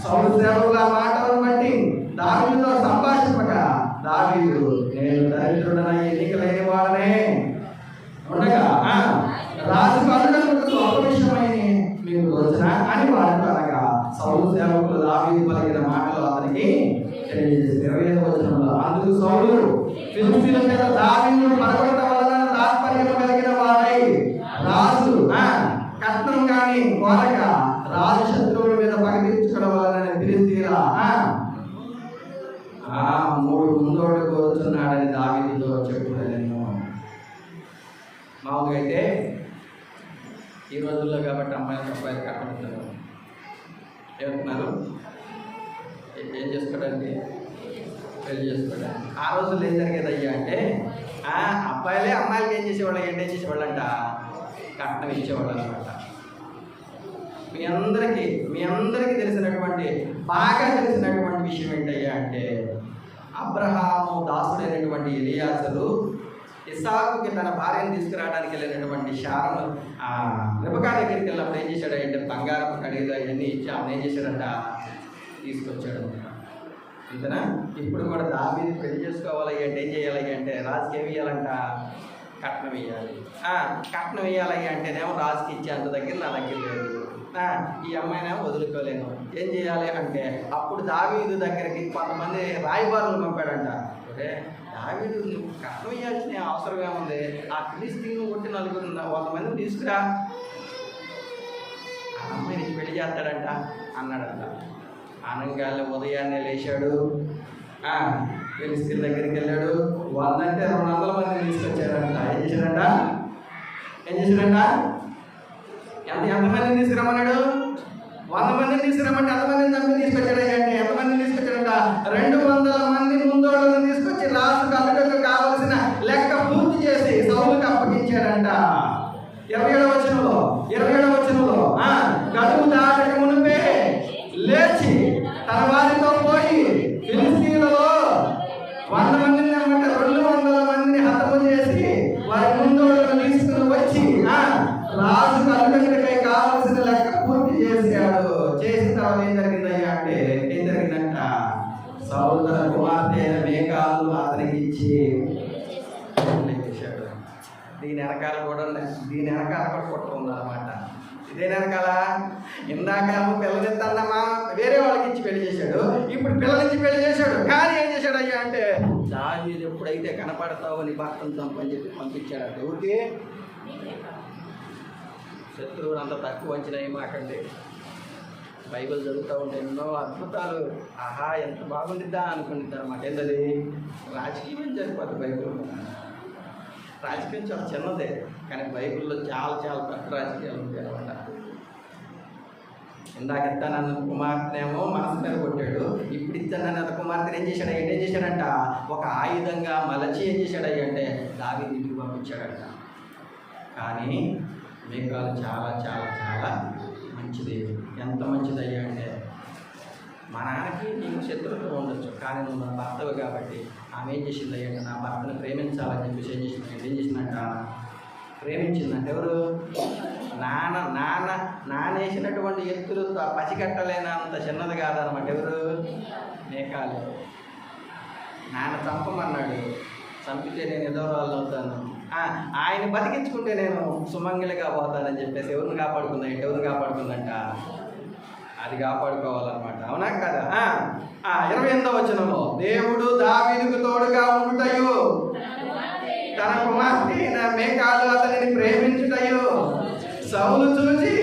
సౌలు సేవకుల మాటలను బట్టి దావీదుతో సంభాషింపగా దావీదు, నేను దరిద్రుడనై ఎన్నిక లేని వాడనే ఉండగా రాజుకు అల్లుడు అపవిషయమై మీకు రోజున అని వాడుతూ అనగా సౌలు సేవకులు దావీదు పలికిన మాటలు అతనికి తెలియజేసి 25వ వచనంలో, అందుకు సౌలు ఫిలిష్తీయుల చేత దావీదును పడగొట్టవలన తాత్పర్యం కలిగిన వాడై రాజు కట్నం కానీ కోరక రాజు శత్రువుల మీద పగ తీర్చుకోవాలని ఫిలిష్తీయుల 3 ముందోడు కోరుతున్నాడని దావీదుతో చెప్పుకోలేను. మామూలుగా అయితే ఈ రోజుల్లో కాబట్టి అబ్బాయిలు కట్టబడుతున్నారు. ఏమంటున్నారు? ఏం చేసుకోవడానికి? పెళ్లి చేసుకోవడానికి. ఆ రోజుల్లో ఏం జరిగేది అయ్యా అంటే అబ్బాయిలే అమ్మాయిలకి ఏం చేసేవాళ్ళు? ఏం చేసేవాళ్ళంట? కట్నం ఇచ్చేవాళ్ళు అనమాట. మీ అందరికీ తెలిసినటువంటి బాగా తెలిసినటువంటి విషయం ఏంటయ్యా అంటే, అబ్రహాము దాసుడైనటువంటి ఎలియాజరు ఇస్సాకుకి తన భార్యను తీసుకురావడానికి వెళ్ళినటువంటి శారను రెబెకా దగ్గరికి వెళ్ళినప్పుడు ఏం చేశాడంటే, బంగారపు కడిగలు అవన్నీ ఇచ్చి ఆమె ఏం చేశాడంట? తీసుకొచ్చాడు. అంతేనా? ఇప్పుడు కూడా దావీదు పెళ్లి చేసుకోవాలి అంటే ఏం చేయాలి అంటే, రాజుకి ఏమి ఇవ్వాలంట? కట్నం వేయాలి. కట్నం వేయాలి అంటేనేమో రాజుకి ఇచ్చే అంత దగ్గర నా దగ్గర లేదు, ఈ అమ్మాయినేమో వదులుకోలేను, ఏం చేయాలి అంటే అప్పుడు దావీదు దగ్గరికి కొంతమంది రాయబారులు పంపాడంట. అంటే దావీదు నువ్వు కట్నం వేయాల్సిన అవసరం ఏముంది? ఆ ఫిలిష్తీయులను కొట్టి 100 మందిని తీసుకురా, ఆ అమ్మాయిని పెళ్లి చేస్తాడంట అన్నాడంట. అనగానే ఉదయాన్నే లేచాడు, ఫిలిష్తీయుల దగ్గరికి వెళ్ళాడు. 100 అంటే 200 మందిని తీసుకొచ్చాడంట. ఏం చేశాడంట? ఎంతమందిని తీసుకురమ్మన్నాడు? 100 మందిని తీసుకురమ్మంటే ఎంతమందిని చంపి తీసుకొచ్చాడు అంటే ఎంతమందిని తీసుకొచ్చాడంట? 200 మంది ముందోళ్ళని తీసుకొచ్చి రాజుకు అల్లుడికి కావలసిన లెక్క పూర్తి చేసి సౌలుకి అప్పగించాడంట. 27వ వచనంలో గడువు దాటక మునిపే లేచి తన వారితో పోయి ఫిలిష్తీయులలో 100 మందిని అంటే 200 మందిని హతము చేసి వారి ముందోళ్ళను తీసుకుని వచ్చి రాజు అల్లుడికై కావలసిన లెక్క పూర్తి చేశాడు. చేసిన తర్వాత ఏం జరిగిందంట? సౌలు తన కుమార్తె అయిన మేకాలు అతనికి ఇచ్చి చేశాడు. దీని వెనకాల కూడా కుట్ర ఉందన్నమాట. ఇదే వెనకాల ఇందాక పిల్లనిద్దన్నమా వేరే వాళ్ళకి ఇచ్చి పెళ్లి చేశాడు, ఇప్పుడు పిల్లలిచ్చి పెళ్లి చేశాడు. కానీ ఏం చేశాడు అయ్యా అంటే, దావీదు ఎప్పుడైతే కనపడతావో నీ భర్తను చంపని చెప్పి పంపించాడు. ఎవరికి? శత్రువులు అంత తక్కువ అంచనా ఏమాకండి. బైబిల్ చదువుతూ ఉంటే ఎన్నో అద్భుతాలు, ఆహా ఎంత బాగుండిద్దా అనుకుంటుంది అనమాట. ఏంటది? రాజకీయం జరిగిపోతుంది. రాజకీయం చాలా చిన్నదే, కానీ బైబిల్లో చాలా చాలా పెద్ద రాజకీయాలు ఉంటాయి అనమాట. ఇందాక ఇస్తానన్న కుమార్తెనేమో మనసు మీద కొట్టాడు, ఇప్పుడు ఇస్తానన్న కుమార్తెను ఏం చేశాడంట? ఒక ఆయుధంగా మలచి ఏం చేశాడయ్య అంటే దావీదు ఇంటికి పంపించాడంట. కానీ మేకాలు చాలా చాలా చాలా మంచిది. ఎంత మంచిదయ్యా అంటే, మా నాన్నకి నీకు శత్రువులు ఉండొచ్చు, కానీ నువ్వు నా భర్తవి కాబట్టి ఆమె ఏం చేసిందయ్యా అంటే నా భర్తను ప్రేమించాలని చెప్పేసి ఏం చేసిందంట? ప్రేమించిందంటే ఎవరు? నానేసినటువంటి ఎత్తులు పసిగట్టలేనంత చిన్నది కాదనమాట. ఎవరు? మేకాలు. నాన్న చంపమన్నాడు, చంపితే నేను ఎదవరాళ్ళు అవుతాను, ఆయన బతికించుకుంటే నేను సుమంగిలిగా పోతానని చెప్పేసి ఎవరిని కాపాడుకుందంట? అది కాపాడుకోవాలన్నమాట. అవునా కదా? 28వ వచనంలో దేవుడు దావీదుకు తోడుగా ఉండుటయు తన కుమార్తె మేకాలు అతనిని ప్రేమించుటయు సౌలు చూసి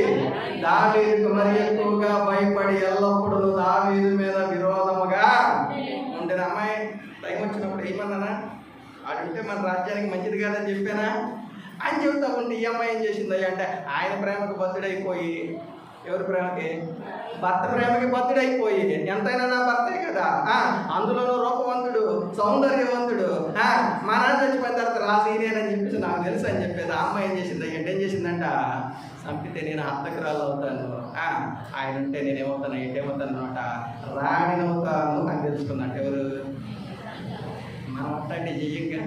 దావీదుకు మరి ఎక్కువగా భయపడి ఎల్లప్పుడూ దావీదు మీద విరోధముగా ఉండిన అమ్మాయి టైం వచ్చినప్పుడు ఏమన్నానా? అడుంటే మన రాజ్యానికి మంచిది కాదని చెప్పానా? ఆయన చెబుతా ఉంటే ఈ అమ్మాయి ఏం చేసింది అంటే ఆయన ప్రేమకు బద్దుడైపోయి, ఎవరి ప్రేమకి? భర్త ప్రేమకి బద్దుడైపోయి, ఎంతైనా నా భర్తే కదా, అందులోనూ రూపవంతుడు, సౌందర్యవంతుడు, మా నాన్న చచ్చిపోయిన తర్వాత రాజీనేనని చెప్పేసి నాకు తెలుసు అని చెప్పేది. ఆ అమ్మాయి ఏం చేసింది అంటే, ఏం చేసిందంట, చంపితే నేను హంతకురాలు అవుతాను, ఆయన ఉంటే నేనేమవుతాను, ఏంటేమవుతాను అనమాట, రాణినవుతాను అని తెలుసుకుందంట. ఎవరు? మనం అట్టండి చెయ్యంగా,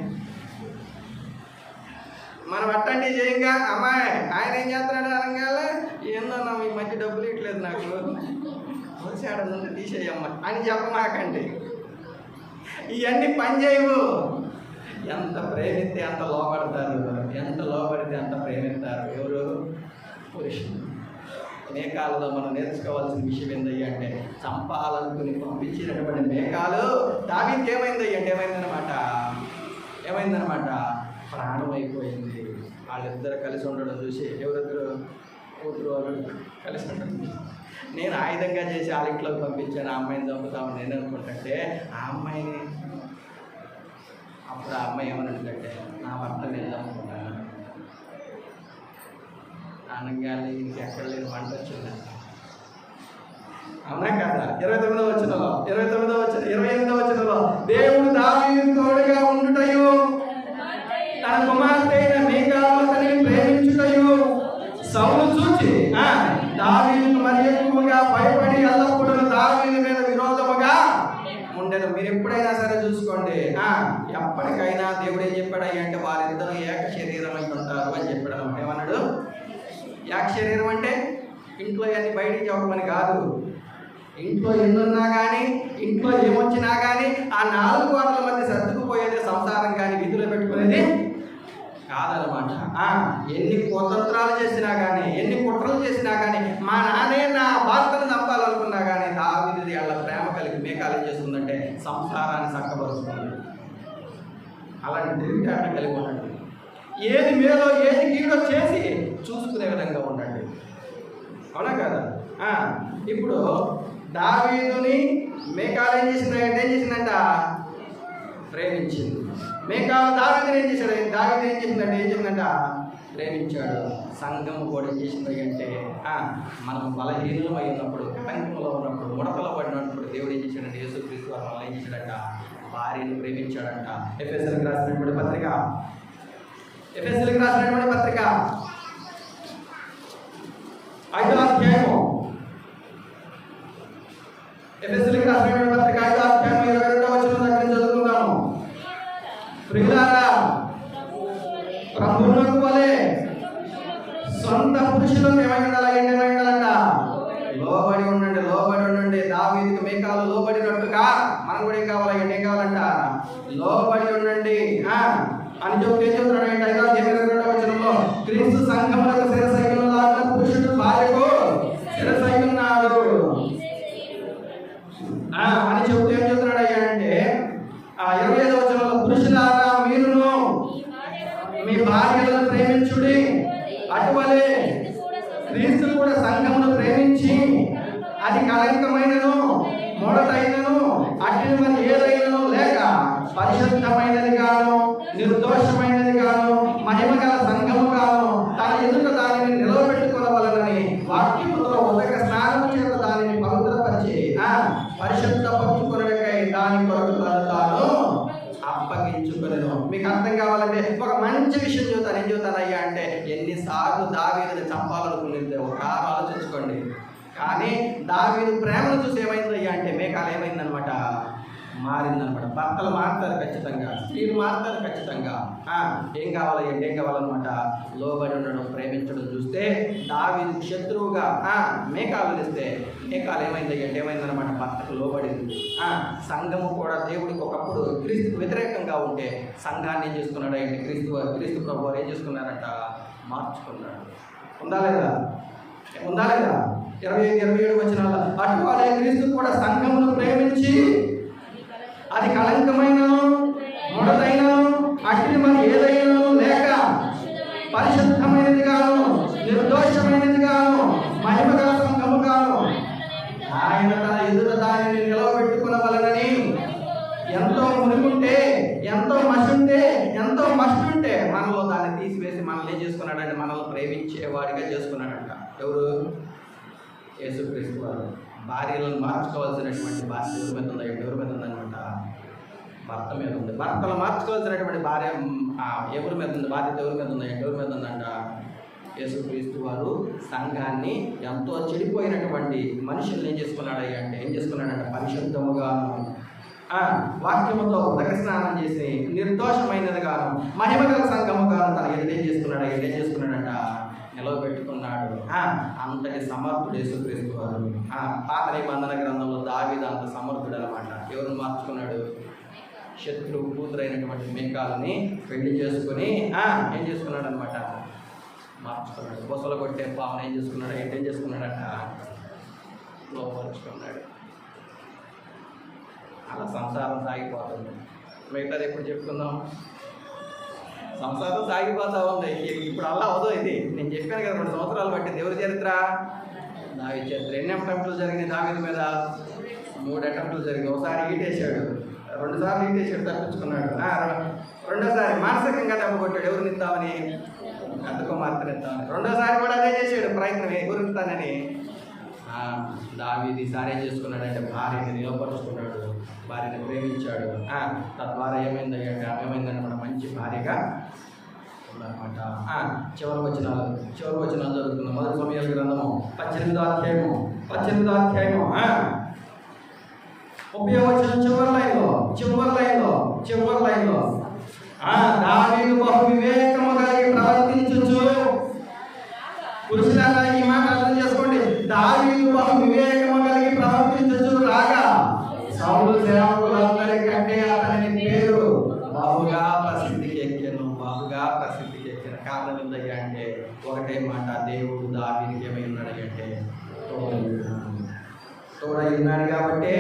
మనం అట్టండి చేయంగా. అమ్మాయి ఆయన ఏం చేస్తున్నాడు అనగానే, ఏందన్నా ఈ మధ్య డబ్బులు ఇట్లేదు నాకు, వచ్చాడనుంటే తీసేయమ్మ అని చెప్పమాకండి. ఇవన్నీ పని చేయవు. ఎంత ప్రేమిస్తే అంత లోపడతారు, ఎంత లోపడితే అంత ప్రేమిస్తారు. ఎవరు? పురుషులు. మేకాలలో మనం నేర్చుకోవాల్సిన విషయం ఏందయ్యా అంటే, చంపాలనుకుని పంపించినటువంటి మేకాలు దావీదుకి ఏమైందయ్యా అంటే, ఏమైందనమాట, ప్రాణం అయిపోయింది. వాళ్ళిద్దరు కలిసి ఉండడం చూసి, ఎవరిద్దరు? కూతురు వాళ్ళు కలిసి ఉండడం. నేను ఆయుధంగా చేసి వాళ్ళ ఇంట్లోకి పంపించాను, ఆ అమ్మాయిని చంపుతామని నేను అనుకుంటుంటే, ఆ అమ్మాయిని అప్పుడు ఆ అమ్మాయి ఏమన్నట్లంటే, నా భర్త నేను చంపుకున్నాను అనగానే ఇంకెక్కడ లేని వంట వచ్చింది. అవునా కదా? 29వ వచనంలో 28వ వచనంలో, దేవుడు దావీదు తోడుగా ఉండుటయు, తన కుమార్తె అయిన మీకాలు అతనిని ప్రేమించుటయు సౌలు చూచి దావీదుకు మరి ఎక్కువగా భయపడి ఎల్లప్పుడూ దావీదు మీద విరోధముగా ఉండేది. మీరు ఎప్పుడైనా సరే చూసుకోండి, ఎప్పటికైనా దేవుడు ఏం చెప్పాడు అంటే, వారిద్దరూ ఏక శరీరం అయి ఉంటారు అని చెప్పాడు అనమాట. ఏమన్నాడు? ఏక శరీరం అంటే ఇంట్లో అన్ని బయటికి చెప్పమని కాదు. ఇంట్లో ఎన్నున్నా కానీ, ఇంట్లో ఏమొచ్చినా కానీ, ఆ 4 గోడల మధ్య సర్దుకుపోయేది సంసారం కానీ, విధులు పెట్టుకునేది కాదనమాట. ఎన్ని కుతంత్రాలు చేసినా కానీ, ఎన్ని కుట్రలు చేసినా కానీ, మా నాన్నే నా భర్తను చంపాలనుకున్నా కానీ, దావీదుది వాళ్ళ ప్రేమ కలిగి మేకాలు ఏం చేస్తుందంటే సంసారాన్ని చక్కబరుస్తుంది. అలాంటి తెలివితేట కలిగి ఉండండి. ఏది మేలో ఏది కీడో చేసి చూసుకునే విధంగా ఉండండి. అవునా కదా? ఇప్పుడు దావీదుని మేకాలు ఏం చేసిందంట? ప్రేమించింది. మేకాలు దావీదుని ఏం చేశాడు? దావీదు ఏం చేసిందంట? ప్రేమించాడు. సంఘం కూడా ఏం చేసింది అంటే, మనం బలహీనం అయినప్పుడు, కటంకంలో ఉన్నప్పుడు, ముడతలో పడినప్పుడు దేవుడు ఏం చేశాడంటే, యేసుక్రీస్తు వారు వల్ల ఏం చేశాడంట? భార్యను ప్రేమించాడంట. ఎఫెసీయులకు రాసినటువంటి పత్రిక 5వ అధ్యాయము, ఎఫెసీయులకు రాసినటువంటి పత్రిక 5వ అధ్యాయం 22వ వచనం దగ్గర చదువుకుందాము. ప్రియులారా, ప్రభువునకు వలె సొంత పురుషులకు ఏమై ఉండాలంట? లోబడి ఉండండి. దావీదుకు మేకాలు లోబడినట్టుగా మనం కూడా ఏం కావాలంట? లోబడి ఉండండి అని చెప్తే ఏం చెప్తున్నాడు? 5వ అధ్యాయం 22వ వచనంలో, క్రీస్తు సంఘములకు శిరసైనులాగా పురుషుడు భార్యకు శిరసైనున్నాడు అని చెప్తే ఏం చెప్తున్నాడు అయ్యా అంటే, 25వ వచనంలో, పురుషులారా మీరును మీ భార్యలను ప్రేమించుడి, అటువలే క్రీస్తు కూడా సంఘమును ప్రేమించి అది కళంకమైనను మొడటైనను అట్టిని మరి ఏదైనను లేక పరిశుద్ధమైనది గాను నిర్దోషమైనది గాను మహిమగల సంఘము గాను తన ఎదుట దానిని నిలవబెట్టుకోవాలని వాక్యముతో ఉదక స్నానము చేత దానిని పవిత్రపరిచి పరిశుద్ధపరచుకొనుటకై దాని కొరకు తాను అప్పగించుకొనెను. మీకు అర్థం కావాలంటే ఒక మంచి విషయం చెబుతాను. ఏం చెబుతానయ్యా అంటే, ఎన్నిసార్లు దావీదుని చంపాలనుకునేది ఒకసారి ఆలోచించుకోండి. కానీ దావీదు ప్రేమను చూసి ఏమైందయ్యా అంటే, మేకాలు ఏమైందనమాట? మారిందనమాట. భర్తలు మారుతారు ఖచ్చితంగా, స్త్రీలు మారుతారు ఖచ్చితంగా. ఏం కావాలన్నమాట? లోబడి ఉండడం, ప్రేమించడం చూస్తే దావీదు శత్రువుగా మేకాలు ఇస్తే, మేకాలు ఏమైందనమాట? భర్తకు లోబడింది. సంఘము కూడా దేవుడికి ఒకప్పుడు క్రీస్తుకు వ్యతిరేకంగా ఉంటే సంఘాన్ని ఏం చేసుకున్నాడు అంటే, క్రీస్తు ప్రభు వారు ఏం చేసుకున్నారంట? మార్చుకున్నాడు. ఉందా లేదా? 25-27 వచనాల, అటువలే క్రీస్తు కూడా సంఘమును ప్రేమించి అది కళంకమైనను మొడతైనను అట్టిని మరి ఏదైనను లేక పరిశుద్ధమైనది గాను నిర్దోషమైనది గాను మహిమగల సంఘము గాను ఆయన తన ఎదుట దానిని నిలవబెట్టుకునవలెనని ఎంతో మునిగుంటే, ఎంతో మస్తుంటే మనలో దాన్ని తీసివేసి మనల్ని చేసుకున్నాడంటే మనల్ని ప్రేమించేవాడిగా చేసుకున్నాడంట. ఎవరు? యేసుక్రీస్తు వారు. భార్యలను మార్చుకోవాల్సినటువంటి బాధ్యత ఎవరి మీద ఉందా? ఎవరి మీద ఉందనమాట? భర్త మీద ఉంది. భర్తలు మార్చుకోవాల్సినటువంటి భార్య ఎవరి మీద ఉంది? బాధ్యత ఎవరి మీద ఉందా? ఎవరి మీద ఉందంట? యేసుక్రీస్తు వారు సంఘాన్ని, ఎంతో చెడిపోయినటువంటి మనుషుల్ని ఏం చేసుకున్నాడంటే పరిశుద్ధముగా వాక్యముతో ఉదక స్నానం చేసి నిర్దోషమైనదిగాను మహిమగల సంఘముగాను తన ఏం చేసుకున్నాడంట నిలవబెట్టుకున్నాడు. అంతటి సమర్థుడు యేసుక్రీస్తు వారు. పాత నిబంధన గ్రంథంలో దావీదు అంత సమర్థుడు అనమాట. ఎవరు మార్చుకున్నాడు? శత్రువు కూతురైనటువంటి మీకాలని పెళ్లి చేసుకుని ఏం చేసుకున్నాడు అనమాట? మార్చుకున్నాడు. బొసలు కొట్టే పావును ఏం చేసుకున్నాడంట? లోపరుచుకున్నాడు. అలా సంసారం సాగిపోతుంది. మిగతాది ఎప్పుడు చెప్పుకుందాం. సంసారం సాగిపోతా ఉంది. ఇప్పుడు అలా అవదో. ఇది నేను చెప్పాను కదా, 2 సంవత్సరాలు పట్టింది. ఎవరి చరిత్ర? దావీదు చరిత్ర. ఎన్ని అటెంప్ట్లు జరిగినాయి దావీదు మీద? 3 అటెంప్ట్లు జరిగినాయి. ఒకసారి ఈటేసాడు, 2 సార్లు ఈటేసాడు, తప్పించుకున్నాడు. రెండోసారి మానసికంగా దెబ్బ కొట్టాడు. ఎవరిని ఇస్తామని? పెద్ద కుమార్తెని ఇస్తామని. రెండోసారి కూడా అదే చేసాడు ప్రయత్నం, ఎవరిని ఇస్తానని. దావీదు ఈసారి ఏం చేసుకున్నాడంటే భార్యని నిలబరుచుకున్నాడు, భార్యని ప్రేమించాడు. తద్వారా ఏమైందంటే మన మంచి భార్యగా ఉందన్నమాట. చివరి వచనాలు చదువుతున్నాం. 1 సమూయేలు గ్రంథము 18వ అధ్యాయము 30వ వచనం చివరి లైన్లో దావీదు బహు వివేకము కలిగి ప్రవర్తించుచు. పురుషులారా ఈ మాట అర్థం చేసుకోండి. దావీదు బహు వివేకము కలిగి ప్రవర్తించుచు రాగా సౌలు సేవకులందరికంటే అతని పేరు బహుగా ప్రసిద్ధికి ఎక్కాను. కారణం ఏందయ్యా అంటే ఒకటే మాట, దేవుడు దావీదుకి ఏమై ఉన్నాడంటే తోడై ఉన్నాడు. కాబట్టి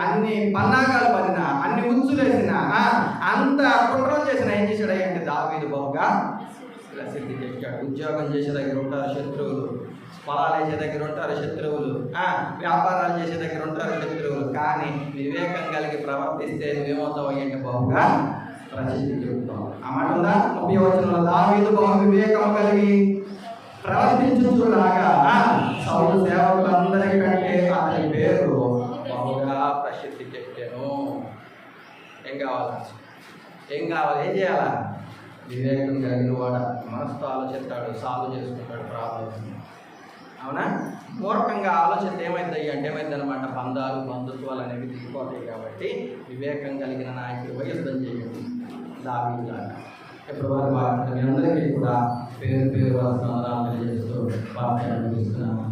అన్ని పన్నాగాలు పడిన, అన్ని ఉచ్చులేసిన, అంత కుట్రలు చేసిన ఏం చేశాడంటే దావీదు బహుగా ప్రసిద్ధికి ఎక్కాడు. ఉద్యోగం చేసే దగ్గర ఉంటారు శత్రువులు, పొలాలు వేసే దగ్గర ఉంటారు శత్రువులు, వ్యాపారాలు చేసే దగ్గర ఉంటారు శత్రువులు. కానీ వివేకం కలిగి ప్రవర్తిస్తే నువ్వేమవుతావు అంటే బహుగా ప్రసిద్ధి చెబుతావు. ఆ మాట ఉందా? 30వ వచనంలో దావీదు బహు వివేకం కలిగి ప్రవర్తించులాగా సౌలు సేవకులందరికంటే అతని పేరు బహుగా ప్రసిద్ధికి ఎక్కాను. ఏం కావాలి? ఏం చేయాలా? వివేకం కలిగిన వాడు మనసుతో ఆలోచిస్తాడు, సాల్వ్ చేసుకుంటాడు ప్రాబ్లమ్స్. అవునా? మూర్ఖంగా ఆలోచిస్తే ఏమైందనమాట? బంధాలు, బంధుత్వాలు అనేవి దిగిపోతాయి. కాబట్టి వివేకం కలిగిన నాయకుడు యుద్ధం చేయండి దావీదులాగా. ఎప్పుడు వారు మీ అందరికీ కూడా పేరు వందనాలు తెలియజేస్తూ వాక్యాన్ని అందిస్తున్నాము.